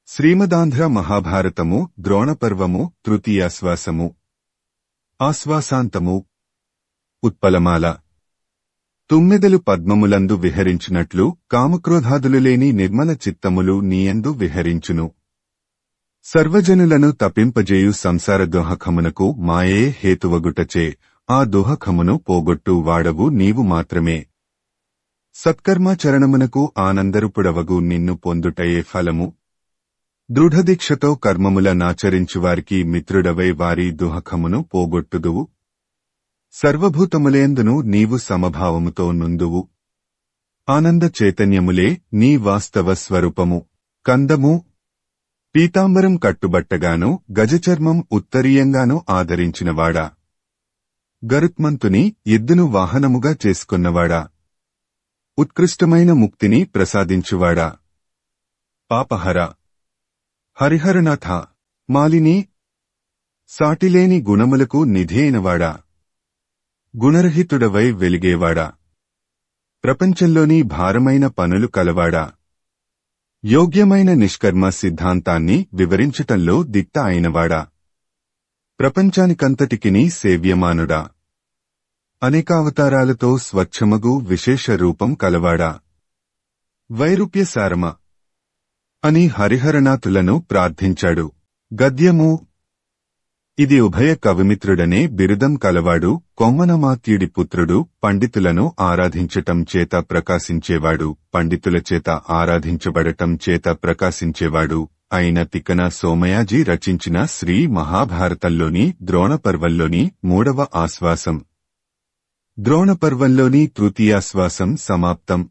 శ్రీమదాంధ్ర మహాభారతము ద్రోణపర్వము తృతీయాశ్వాసము. ఆశ్వాసాంతము. ఉత్పలమాల. తుమ్మెదలు పద్మములందు విహరించినట్లు కామక్రోధాదులు లేని నిర్మల చిత్తములు నీయందు విహరించును. సర్వజనులను తపింపజేయు సంసార దోహకమునకు మాయే హేతువగుటచే ఆ దోహకమును పోగొట్టు వాడవు నీవు మాత్రమే. సత్కర్మాచరణమునకు ఆనందరుపుడవగు నిన్ను పొందుటయే ఫలము. దృఢదీక్షతో కర్మముల నాచరించువారికి మిత్రుడవై వారి దుహకమును పోగొట్టుదువు. సర్వభూతములేందును నీవు సమభావముతో నుందువు. ఆనంద చైతన్యములే నీ వాస్తవ స్వరూపము. కందము పీతాంబరం కట్టుబట్టగాను గజచర్మం ఉత్తరీయంగాను ఆదరించినవాడా, గరుత్మంతుని ఎద్దును వాహనముగా చేసుకున్నవాడా, ఉత్కృష్టమైన ముక్తిని ప్రసాదించువాడా, పాపహర హరిహరనాథ మాలిని సాటిలేని గుణములకు నిధియైనవాడా, గుణరహితుడవై వెలిగేవాడా, ప్రపంచంలోని భారమైన పనులు కలవాడా, యోగ్యమైన నిష్కర్మ సిద్ధాంతాన్ని వివరించటంలో దిట్ట అయినవాడా, ప్రపంచానికంతటికిని సేవ్యమానుడా, అనేకావతారాలతో స్వచ్ఛమగు విశేష రూపం కలవాడా, వైరూప్యసారమ అని హరిహరనాథులను ప్రార్థించాడు. గద్యము ఇది ఉభయ కవిమిత్రుడనే బిరుదం కలవాడు, కొమ్మనమాత్యుడి పుత్రుడు, పండితులను ఆరాధించటం చేత ప్రకాశించేవాడు, పండితుల చేత ఆరాధించబడటం చేత ప్రకాశించేవాడు అయిన తిక్కన సోమయాజీ రచించిన శ్రీ మహాభారతంలోని ద్రోణపర్వంలోని 3వ ఆశ్వాసం. ద్రోణపర్వంలోని తృతీయాశ్వాసం సమాప్తం.